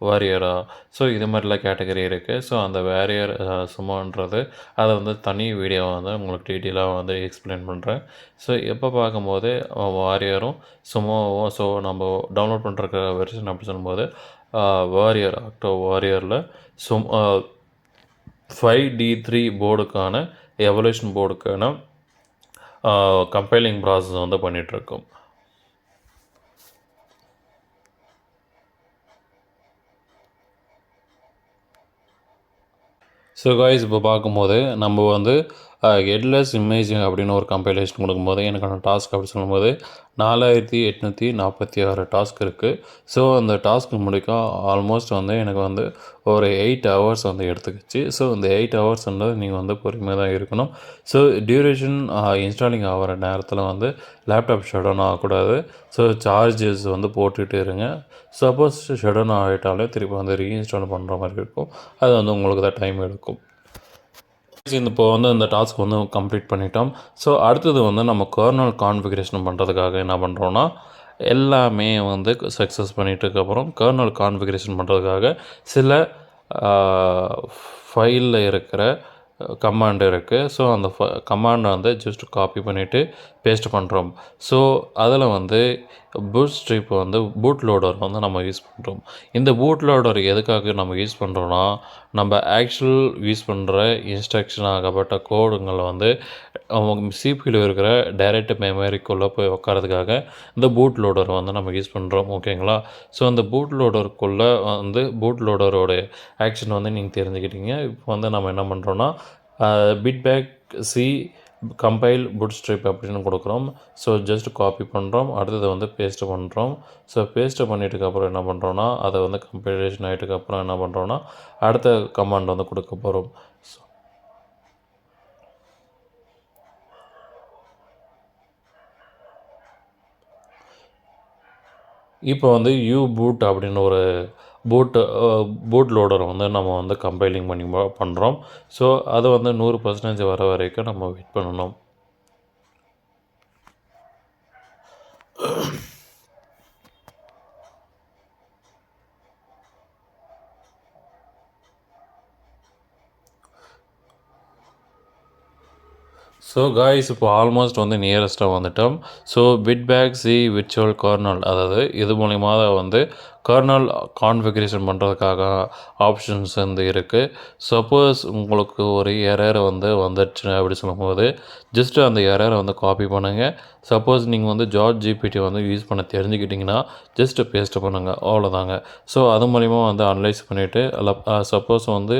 S1: வாரியரா, ஸோ இது மாதிரிலாம் கேட்டகரி இருக்குது. ஸோ அந்த வேரியர் சுமோன்றது அதை வந்து தனி வீடியோவை வந்து உங்களுக்கு டீட்டெயிலாக வந்து எக்ஸ்பிளைன் பண்ணுறேன். ஸோ எப்போ பார்க்கும்போது வாரியரும் சுமோவும், ஸோ நம்ம டவுன்லோட் பண்ணுற வெர்ஷன் அப்படி சொல்லும்போது வாரியர் ஆக்டோ வாரியரில் சும் 5D3 போர்டுக்கான எவல்யூஷன் போர்டுக்கான கம்பைலிங் ப்ராசஸ் வந்து பண்ணிகிட்ருக்கோம். ஸோ காய்ஸ் இப்போ பார்க்கும்போது நம்ம வந்து ஹெட்லெஸ் இமேஜ் அப்படின்னு ஒரு கம்பைலேஷன் கொடுக்கும்போது எனக்கான டாஸ்க் அப்படி சொல்லும்போது 4846 டாஸ்க் இருக்குது. ஸோ அந்த டாஸ்க் முடிக்க ஆல்மோஸ்ட் வந்து எனக்கு வந்து ஒரு 8 ஹவர்ஸ் வந்து எடுத்துக்கிச்சு. ஸோ இந்த 8 ஹவர்ஸ்ன்றது நீங்கள் வந்து பொறுமையாக தான் இருக்கணும். ஸோ டியூரேஷன் இன்ஸ்டாலிங் ஆகிற நேரத்தில் வந்து லேப்டாப் ஷட் டவுன் ஆகக்கூடாது. ஸோ சார்ஜஸ் வந்து போட்டுகிட்டு இருங்க. சப்போஸ் ஷட் டவுன் ஆகிட்டாலே திருப்பி வந்து ரீஇன்ஸ்டால் பண்ணுற மாதிரி இருக்கும். அது வந்து உங்களுக்கு தான் டைம் எடுக்கும். இப்போ வந்து இந்த டாஸ்க் வந்து கம்ப்ளீட் பண்ணிட்டோம். ஸோ அடுத்தது வந்து நம்ம கர்னல் கான்ஃபிகரேஷன் பண்ணுறதுக்காக என்ன பண்ணுறோன்னா, எல்லாமே வந்து சக்ஸஸ் பண்ணிட்டதுக்கப்புறம் கர்னல் கான்ஃபிகரேஷன் பண்ணுறதுக்காக சில ஃபைலில் இருக்கிற கமாண்ட் இருக்குது. ஸோ அந்த கமாண்டை வந்து ஜஸ்ட் காப்பி பண்ணிவிட்டு பேஸ்ட் பண்ணுறோம். ஸோ அதில் வந்து பூட் ஸ்ட்ரிப் வந்து பூட் லோடர் வந்து நம்ம யூஸ் பண்ணுறோம். இந்த பூட் லோடர் எதுக்காக நம்ம யூஸ் பண்ணுறோன்னா, நம்ம ஆக்சுவல் யூஸ் பண்ணுற இன்ஸ்ட்ரக்ஷன் ஆகப்பட்ட கோடுங்களை வந்து சிபியில் இருக்கிற டைரெக்ட் மெமரிக்குள்ளே போய் உட்காரதுக்காக இந்த பூட் லோடர் வந்து நம்ம யூஸ் பண்ணுறோம். ஓகேங்களா? ஸோ அந்த பூட் லோடருக்குள்ளே வந்து பூட் லோடரோட ஆக்ஷன் வந்து நீங்கள் தெரிஞ்சுக்கிட்டீங்க. இப்போ வந்து நம்ம என்ன பண்ணுறோன்னா, பிட்பேக் சி கம்பைல் பூட்ஸ்ட்ராப் அப்படின்னு கொடுக்குறோம். ஸோ ஜஸ்ட் காப்பி பண்ணுறோம். அடுத்தது வந்து பேஸ்ட்டு பண்ணுறோம். ஸோ பேஸ்ட்டு பண்ணிட்டுக்கப்புறம் என்ன பண்ணுறோன்னா, அதை வந்து கம்பைலேஷன் ஆகிட்டுக்கப்புறம் என்ன பண்ணுறோன்னா, அடுத்த கமாண்ட் வந்து கொடுக்க போகிறோம். ஸோ இப்போ வந்து பூட் அப்படின்னு ஒரு பூட் லோடரை வந்து நம்ம வந்து கம்பைலிங் பண்ணி பண்ணுறோம். ஸோ அதை வந்து 100% வர வரைக்கும் நம்ம வெயிட் பண்ணணும். ஸோ காய்ஸ் இப்போ ஆல்மோஸ்ட் வந்து நியரஸ்ட்டாக வந்துட்டோம். ஸோ பிட்பேக் சி விர்ச்சுவல் கர்னல், அதாவது இது மூலிமா வந்து கர்னல் கான்ஃபிகரேஷன் பண்ணுறதுக்காக ஆப்ஷன்ஸ் வந்து இருக்குது. சப்போஸ் உங்களுக்கு ஒரு எரர் வந்து வந்துடுச்சு அப்படி சொல்லும்போது ஜஸ்ட்டு அந்த எரரை வந்து காப்பி பண்ணுங்கள். சப்போஸ் நீங்கள் வந்து ஜார்ஜ் ஜிபிடி வந்து யூஸ் பண்ண தெரிஞ்சுக்கிட்டிங்கன்னா ஜஸ்ட்டு பேஸ்ட்டு பண்ணுங்கள், அவ்வளோதாங்க. ஸோ அது மூலிமா வந்து அனலைஸ் பண்ணிவிட்டு சப்போஸ் வந்து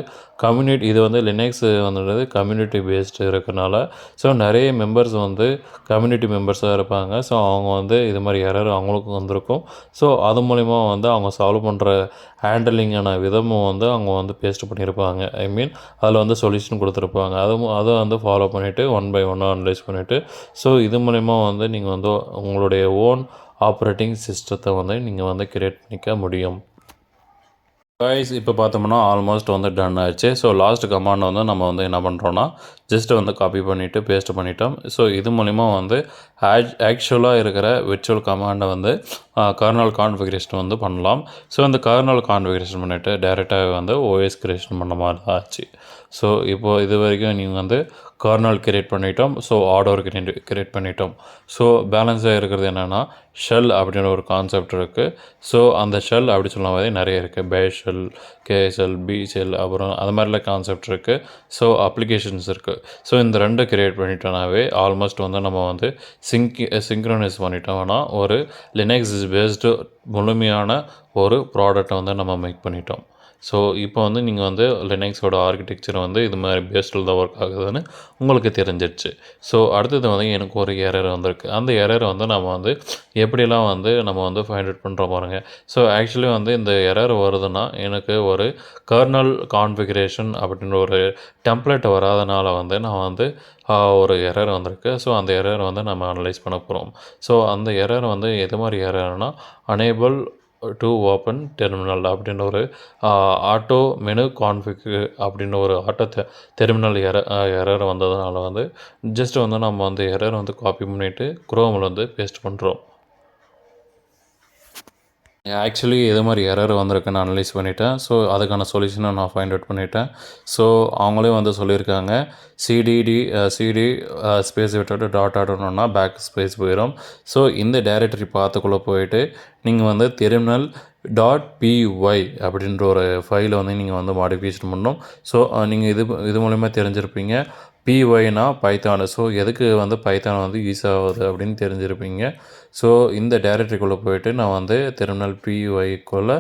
S1: இது வந்து லினக்ஸ் வந்துடுறது கம்யூனிட்டி பேஸ்டு இருக்கிறனால, ஸோ நிறைய மெம்பர்ஸ் வந்து கம்யூனிட்டி மெம்பர்ஸாக இருப்பாங்க. ஸோ அவங்க வந்து இது மாதிரி எரர் அவங்களுக்கும் வந்திருக்கும். ஸோ அது மூலிமா வந்து அவங்க சால்வ் பண்ணுற ஹேண்டலிங்கான விதமும் வந்து அவங்க வந்து பேஸ்ட் பண்ணியிருப்பாங்க. அதில் வந்து சொல்யூஷன் கொடுத்துருப்பாங்க. அதை வந்து ஃபாலோ பண்ணிவிட்டு 1 பை 1 அனலைஸ் பண்ணிவிட்டு, ஸோ இது மூலிமா வந்து நீங்கள் வந்து உங்களுடைய ஓன் ஆப்ரேட்டிங் சிஸ்டத்தை வந்து நீங்கள் வந்து கிரியேட் பண்ணிக்க முடியும். காய்ஸ் இப்போ பார்த்தோம்னா ஆல்மோஸ்ட் வந்து டன் ஆயிடுச்சு. ஸோ லாஸ்ட் கமாண்ட் வந்து நம்ம வந்து என்ன பண்ணுறோன்னா, ஜஸ்ட்டு வந்து காப்பி பண்ணிவிட்டு பேஸ்ட் பண்ணிட்டோம். ஸோ இது மூலிமா வந்து ஆக்சுவலாக இருக்கிற விர்ச்சுவல் கமாண்டை வந்து கர்னல் கான்ஃபிகரேஷன் வந்து பண்ணலாம். ஸோ அந்த கர்னல் கான்ஃபிகரேஷன் பண்ணிவிட்டு டேரெக்டாக வந்து ஓஎஸ் கிரியேஷன் பண்ண மாதிரி தான் ஆச்சு. ஸோ இப்போது இது வரைக்கும் நீங்கள் வந்து கர்னல் கிரியேட் பண்ணிட்டோம். ஸோ ஆர்டர் கிரியேட் பண்ணிட்டோம். ஸோ பேலன்ஸாக இருக்கிறது என்னென்னா, ஷெல் அப்படின்ற ஒரு கான்செப்ட் இருக்குது. ஸோ அந்த ஷெல் அப்படி சொல்லும் போதே நிறைய இருக்குது. பேஷ் ஷெல், கேஎஸ்எல், பி ஷெல், அப்புறம் அது மாதிரிலாம் கான்செப்ட் இருக்குது. ஸோ அப்ளிகேஷன்ஸ் இருக்குது. ஸோ இந்த 2 கிரியேட் பண்ணிட்டோம்னாவே ஆல்மோஸ்ட் வந்து நம்ம வந்து சிங்க்ரனைஸ் பண்ணிட்டோம்னா ஒரு லினக்ஸ் பேஸ்டு முழுமையான ஒரு ப்ராடக்ட்டை வந்து நம்ம மேக் பண்ணிட்டோம். ஸோ இப்போ வந்து நீங்கள் வந்து லினக்ஸோட ஆர்கிடெக்சர் வந்து இது மாதிரி பேஸ்டில் தான் ஒர்க் ஆகுதுன்னு உங்களுக்கு தெரிஞ்சிடுச்சு. ஸோ அடுத்தது வந்து எனக்கு ஒரு எரர் வந்திருக்கு. அந்த எரர் வந்து நம்ம வந்து எப்படிலாம் வந்து நம்ம வந்து ஃபைண்ட் அவுட் பண்ணுறோம் பாருங்கள். ஸோ ஆக்சுவலி வந்து இந்த எரர் வருதுன்னா எனக்கு ஒரு கர்னல் கான்ஃபிகரேஷன் அப்படின்ற ஒரு டெம்ப்ளேட் வராதனால வந்து நான் வந்து ஒரு எரர் வந்திருக்கு. ஸோ அந்த எரர் வந்து நம்ம அனலைஸ் பண்ண போகிறோம். ஸோ அந்த எரர் வந்து எது மாதிரி எரர்னா அனேபிள் டு ஓப்பன் டெர்மினல் அப்படின்ற ஒரு ஆட்டோ மெனு கான்ஃபிக் அப்படின்ற ஒரு ஆட்டோ டெர்மினல் எரர் வந்ததுனால வந்து ஜஸ்ட் வந்து நம்ம வந்து எரர் வந்து காப்பி பண்ணிவிட்டு குரோமில் வந்து பேஸ்ட் பண்ணுறோம். ஆக்சுவலி எது மாதிரி எரர் வந்திருக்குன்னு அனலைஸ் பண்ணிவிட்டேன். ஸோ அதுக்கான சொல்யூஷனை நான் ஃபைண்ட் அவுட் பண்ணிவிட்டேன். ஸோ அவங்களே வந்து சொல்லியிருக்காங்க சிடி ஸ்பேஸ் விட்டுட்டு டாட் ஆடணுன்னா பேக் ஸ்பேஸ் போயிடும். ஸோ இந்த டைரக்டரி பாத்துக்குள்ளே போயிட்டு நீங்கள் வந்து டெர்மினல் .py அப்படின்ற ஒரு ஃபைலை வந்து நீங்கள் வந்து மாடிஃபிகேஷன் பண்ணணும். ஸோ நீங்கள் இது மூலிமா தெரிஞ்சிருப்பீங்க pyனா பைத்தான். ஸோ எதுக்கு வந்து பைத்தான் வந்து யூஸ் ஆகுது அப்படின்னு தெரிஞ்சிருப்பீங்க. ஸோ இந்த டைரக்டரிக்குள்ளே போயிட்டு நான் வந்து டெர்மினல் pyக்குள்ளே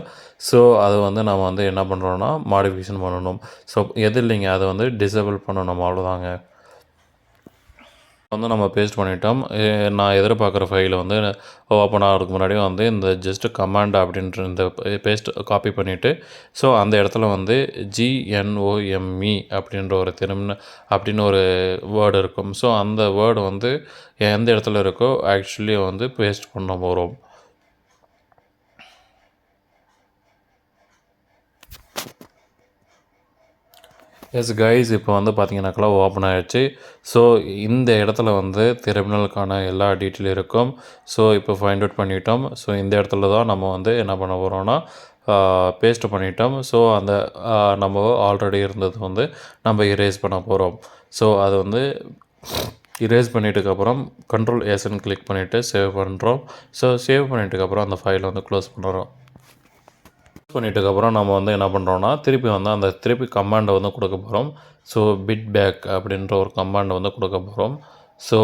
S1: ஸோ அதை வந்து நம்ம வந்து என்ன பண்ணுறோன்னா மாடிஃபிகேஷன் பண்ணணும். ஸோ எது இல்லைங்க அதை வந்து டிசேபிள் பண்ணணும், அவ்வளோதாங்க. வந்து நம்ம பேஸ்ட் பண்ணிட்டோம். நான் எதிர்பார்க்குற ஃபைல் வந்து ஓப்பன் ஆகிறதுக்கு முன்னாடியே வந்து இந்த ஜஸ்ட் கமாண்ட் அப்படின்ற இந்த பேஸ்ட் காப்பி பண்ணிவிட்டு ஸோ அந்த இடத்துல வந்து GNOME அப்படின்ற ஒரு அப்படின்னு ஒரு வேர்டு இருக்கும். ஸோ அந்த வேர்டு வந்து எந்த இடத்துல இருக்கோ ஆக்சுவலி வந்து பேஸ்ட் பண்ண போகிறோம். எஸ் கைஸ், இப்போ வந்து பார்த்தீங்கன்னாக்கா ஓப்பன் ஆகிடுச்சு. ஸோ இந்த இடத்துல வந்து டெர்மினலுக்கான எல்லா டீட்டெயிலும் இருக்கும். ஸோ இப்போ ஃபைண்ட் அவுட் பண்ணிட்டோம். ஸோ இந்த இடத்துல தான் நம்ம வந்து என்ன பண்ண போகிறோம்னா பேஸ்ட் பண்ணிட்டோம். ஸோ அந்த நம்ம ஆல்ரெடி இருந்தது வந்து நம்ம இரேஸ் பண்ண போகிறோம். ஸோ அது வந்து இரேஸ் பண்ணிட்டதுக்கப்புறம் Ctrl+Sன்னு கிளிக் பண்ணிவிட்டு சேவ் பண்ணுறோம். ஸோ சேவ் பண்ணிட்டதுக்கப்புறம் அந்த ஃபைலை வந்து க்ளோஸ் பண்ணுறோம். பண்ணிட்டதுக்கப்புறம் நம்ம வந்து என்ன பண்ணுறோன்னா திருப்பி வந்து அந்த கமாண்டை வந்து கொடுக்க போகிறோம். ஸோ பிட் பேக் அப்படின்ற ஒரு கமாண்டை வந்து கொடுக்க போகிறோம். ஸோ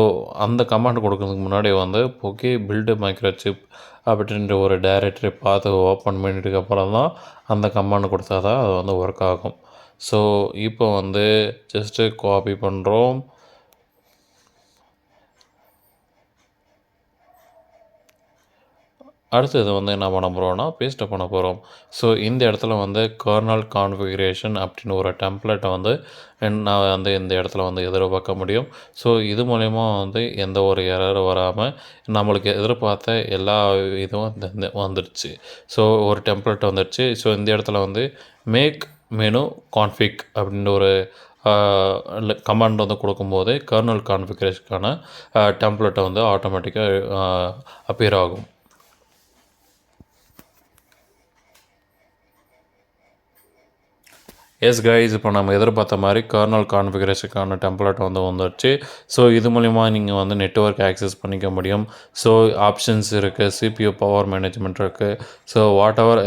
S1: அந்த கமாண்ட் கொடுக்கறதுக்கு முன்னாடி வந்து ஓகே பில்டு மைக்ரோசிப் அப்படின்ற ஒரு டைரக்டரி பார்த்து ஓப்பன் பண்ணிட்டதுக்கப்புறம் தான் அந்த கமாண்ட் கொடுத்தா தான் அது வந்து ஒர்க் ஆகும். ஸோ இப்போ வந்து ஜஸ்ட்டு காப்பி பண்ணுறோம். அடுத்தது வந்து என்ன பண்ண போகிறோம்னா பேஸ்ட்டை பண்ண போகிறோம். ஸோ இந்த இடத்துல வந்து கர்னல் கான்ஃபிகரேஷன் அப்படின்னு ஒரு டெம்ப்ளேட்டை வந்து நான் வந்து இந்த இடத்துல வந்து எதிர்பார்க்க முடியும். ஸோ இது மூலயமா வந்து எந்த ஒரு எரரும் வராமல் நம்மளுக்கு எதிர்பார்த்த எல்லா இதுவும் வந்துடுச்சு. ஸோ ஒரு டெம்ப்ளேட் வந்துடுச்சு. ஸோ இந்த இடத்துல வந்து மேக் மெனு கான்ஃபிக் அப்படின்ற ஒரு கமாண்ட் வந்து கொடுக்கும்போது கர்னல் கான்ஃபிகரேஷனுக்கான டெம்ப்ளேட்டை வந்து ஆட்டோமேட்டிக்காக அப்பியர் ஆகும். எஸ் கைஸ், இப்போ நம்ம எதிர்பார்த்த மாதிரி கர்னல் கான்ஃபிகரேஷனுக்கான டெம்ப்ளேட் வந்து வந்துடுச்சு. ஸோ இது மூலிமா நீங்கள் வந்து நெட்வொர்க் ஆக்சஸ் பண்ணிக்க முடியும். ஸோ ஆப்ஷன்ஸ் இருக்குது, CPU பவர் மேனேஜ்மெண்ட் இருக்குது. ஸோ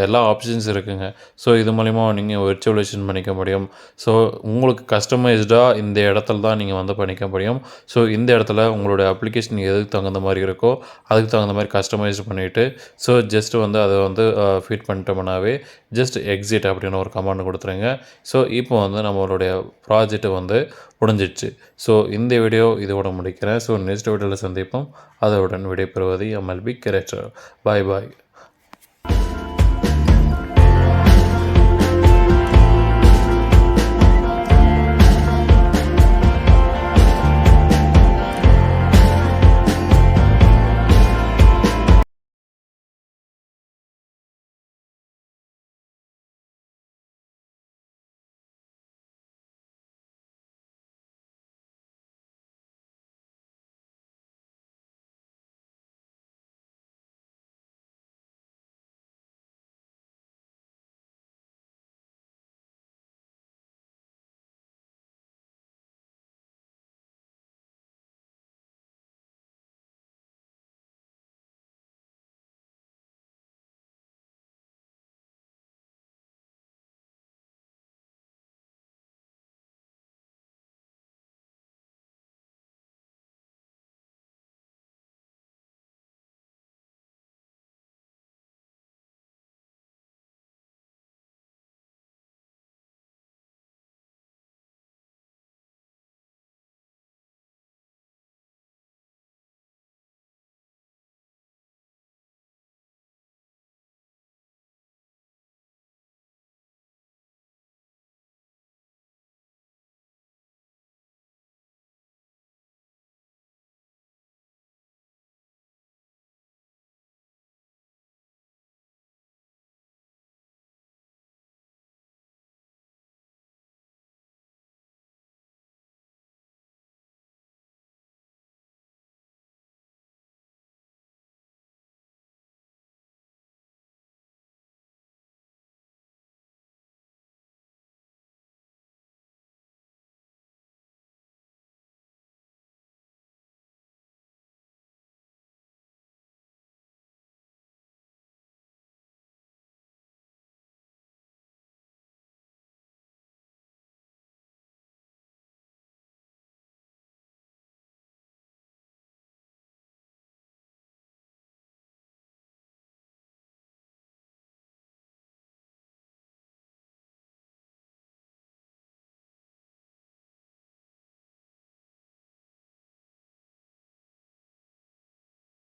S1: எல்லா ஆப்ஷன்ஸ் இருக்குதுங்க. ஸோ இது மூலிமா நீங்கள் விர்ச்சுவலைசேஷன் பண்ணிக்க முடியும். ஸோ உங்களுக்கு கஸ்டமைஸ்டாக இந்த இடத்துல தான் நீங்கள் வந்து பண்ணிக்க முடியும். ஸோ இந்த இடத்துல உங்களுடைய அப்ளிகேஷன் எதுக்கு தகுந்த மாதிரி இருக்கோ அதுக்கு தகுந்த மாதிரி கஸ்டமைஸ் பண்ணிவிட்டு ஸோ ஜஸ்ட் வந்து அதை வந்து ஃபிட் பண்ணிட்டோம்னாவே ஜஸ்ட் எக்ஸிட் அப்படின்னு ஒரு கமாண்ட் கொடுத்துருங்க. ஸோ இப்போ வந்து நம்மளுடைய ப்ராஜெக்ட் வந்து முடிஞ்சிடுச்சு. ஸோ இந்த வீடியோ இதோட முடிக்கிறேன். ஸோ நெக்ஸ்ட் வீடியோவில் சந்திப்போம். அதோடன் விடைபெறுவது MLB கிரேட்டர். பாய் பாய்.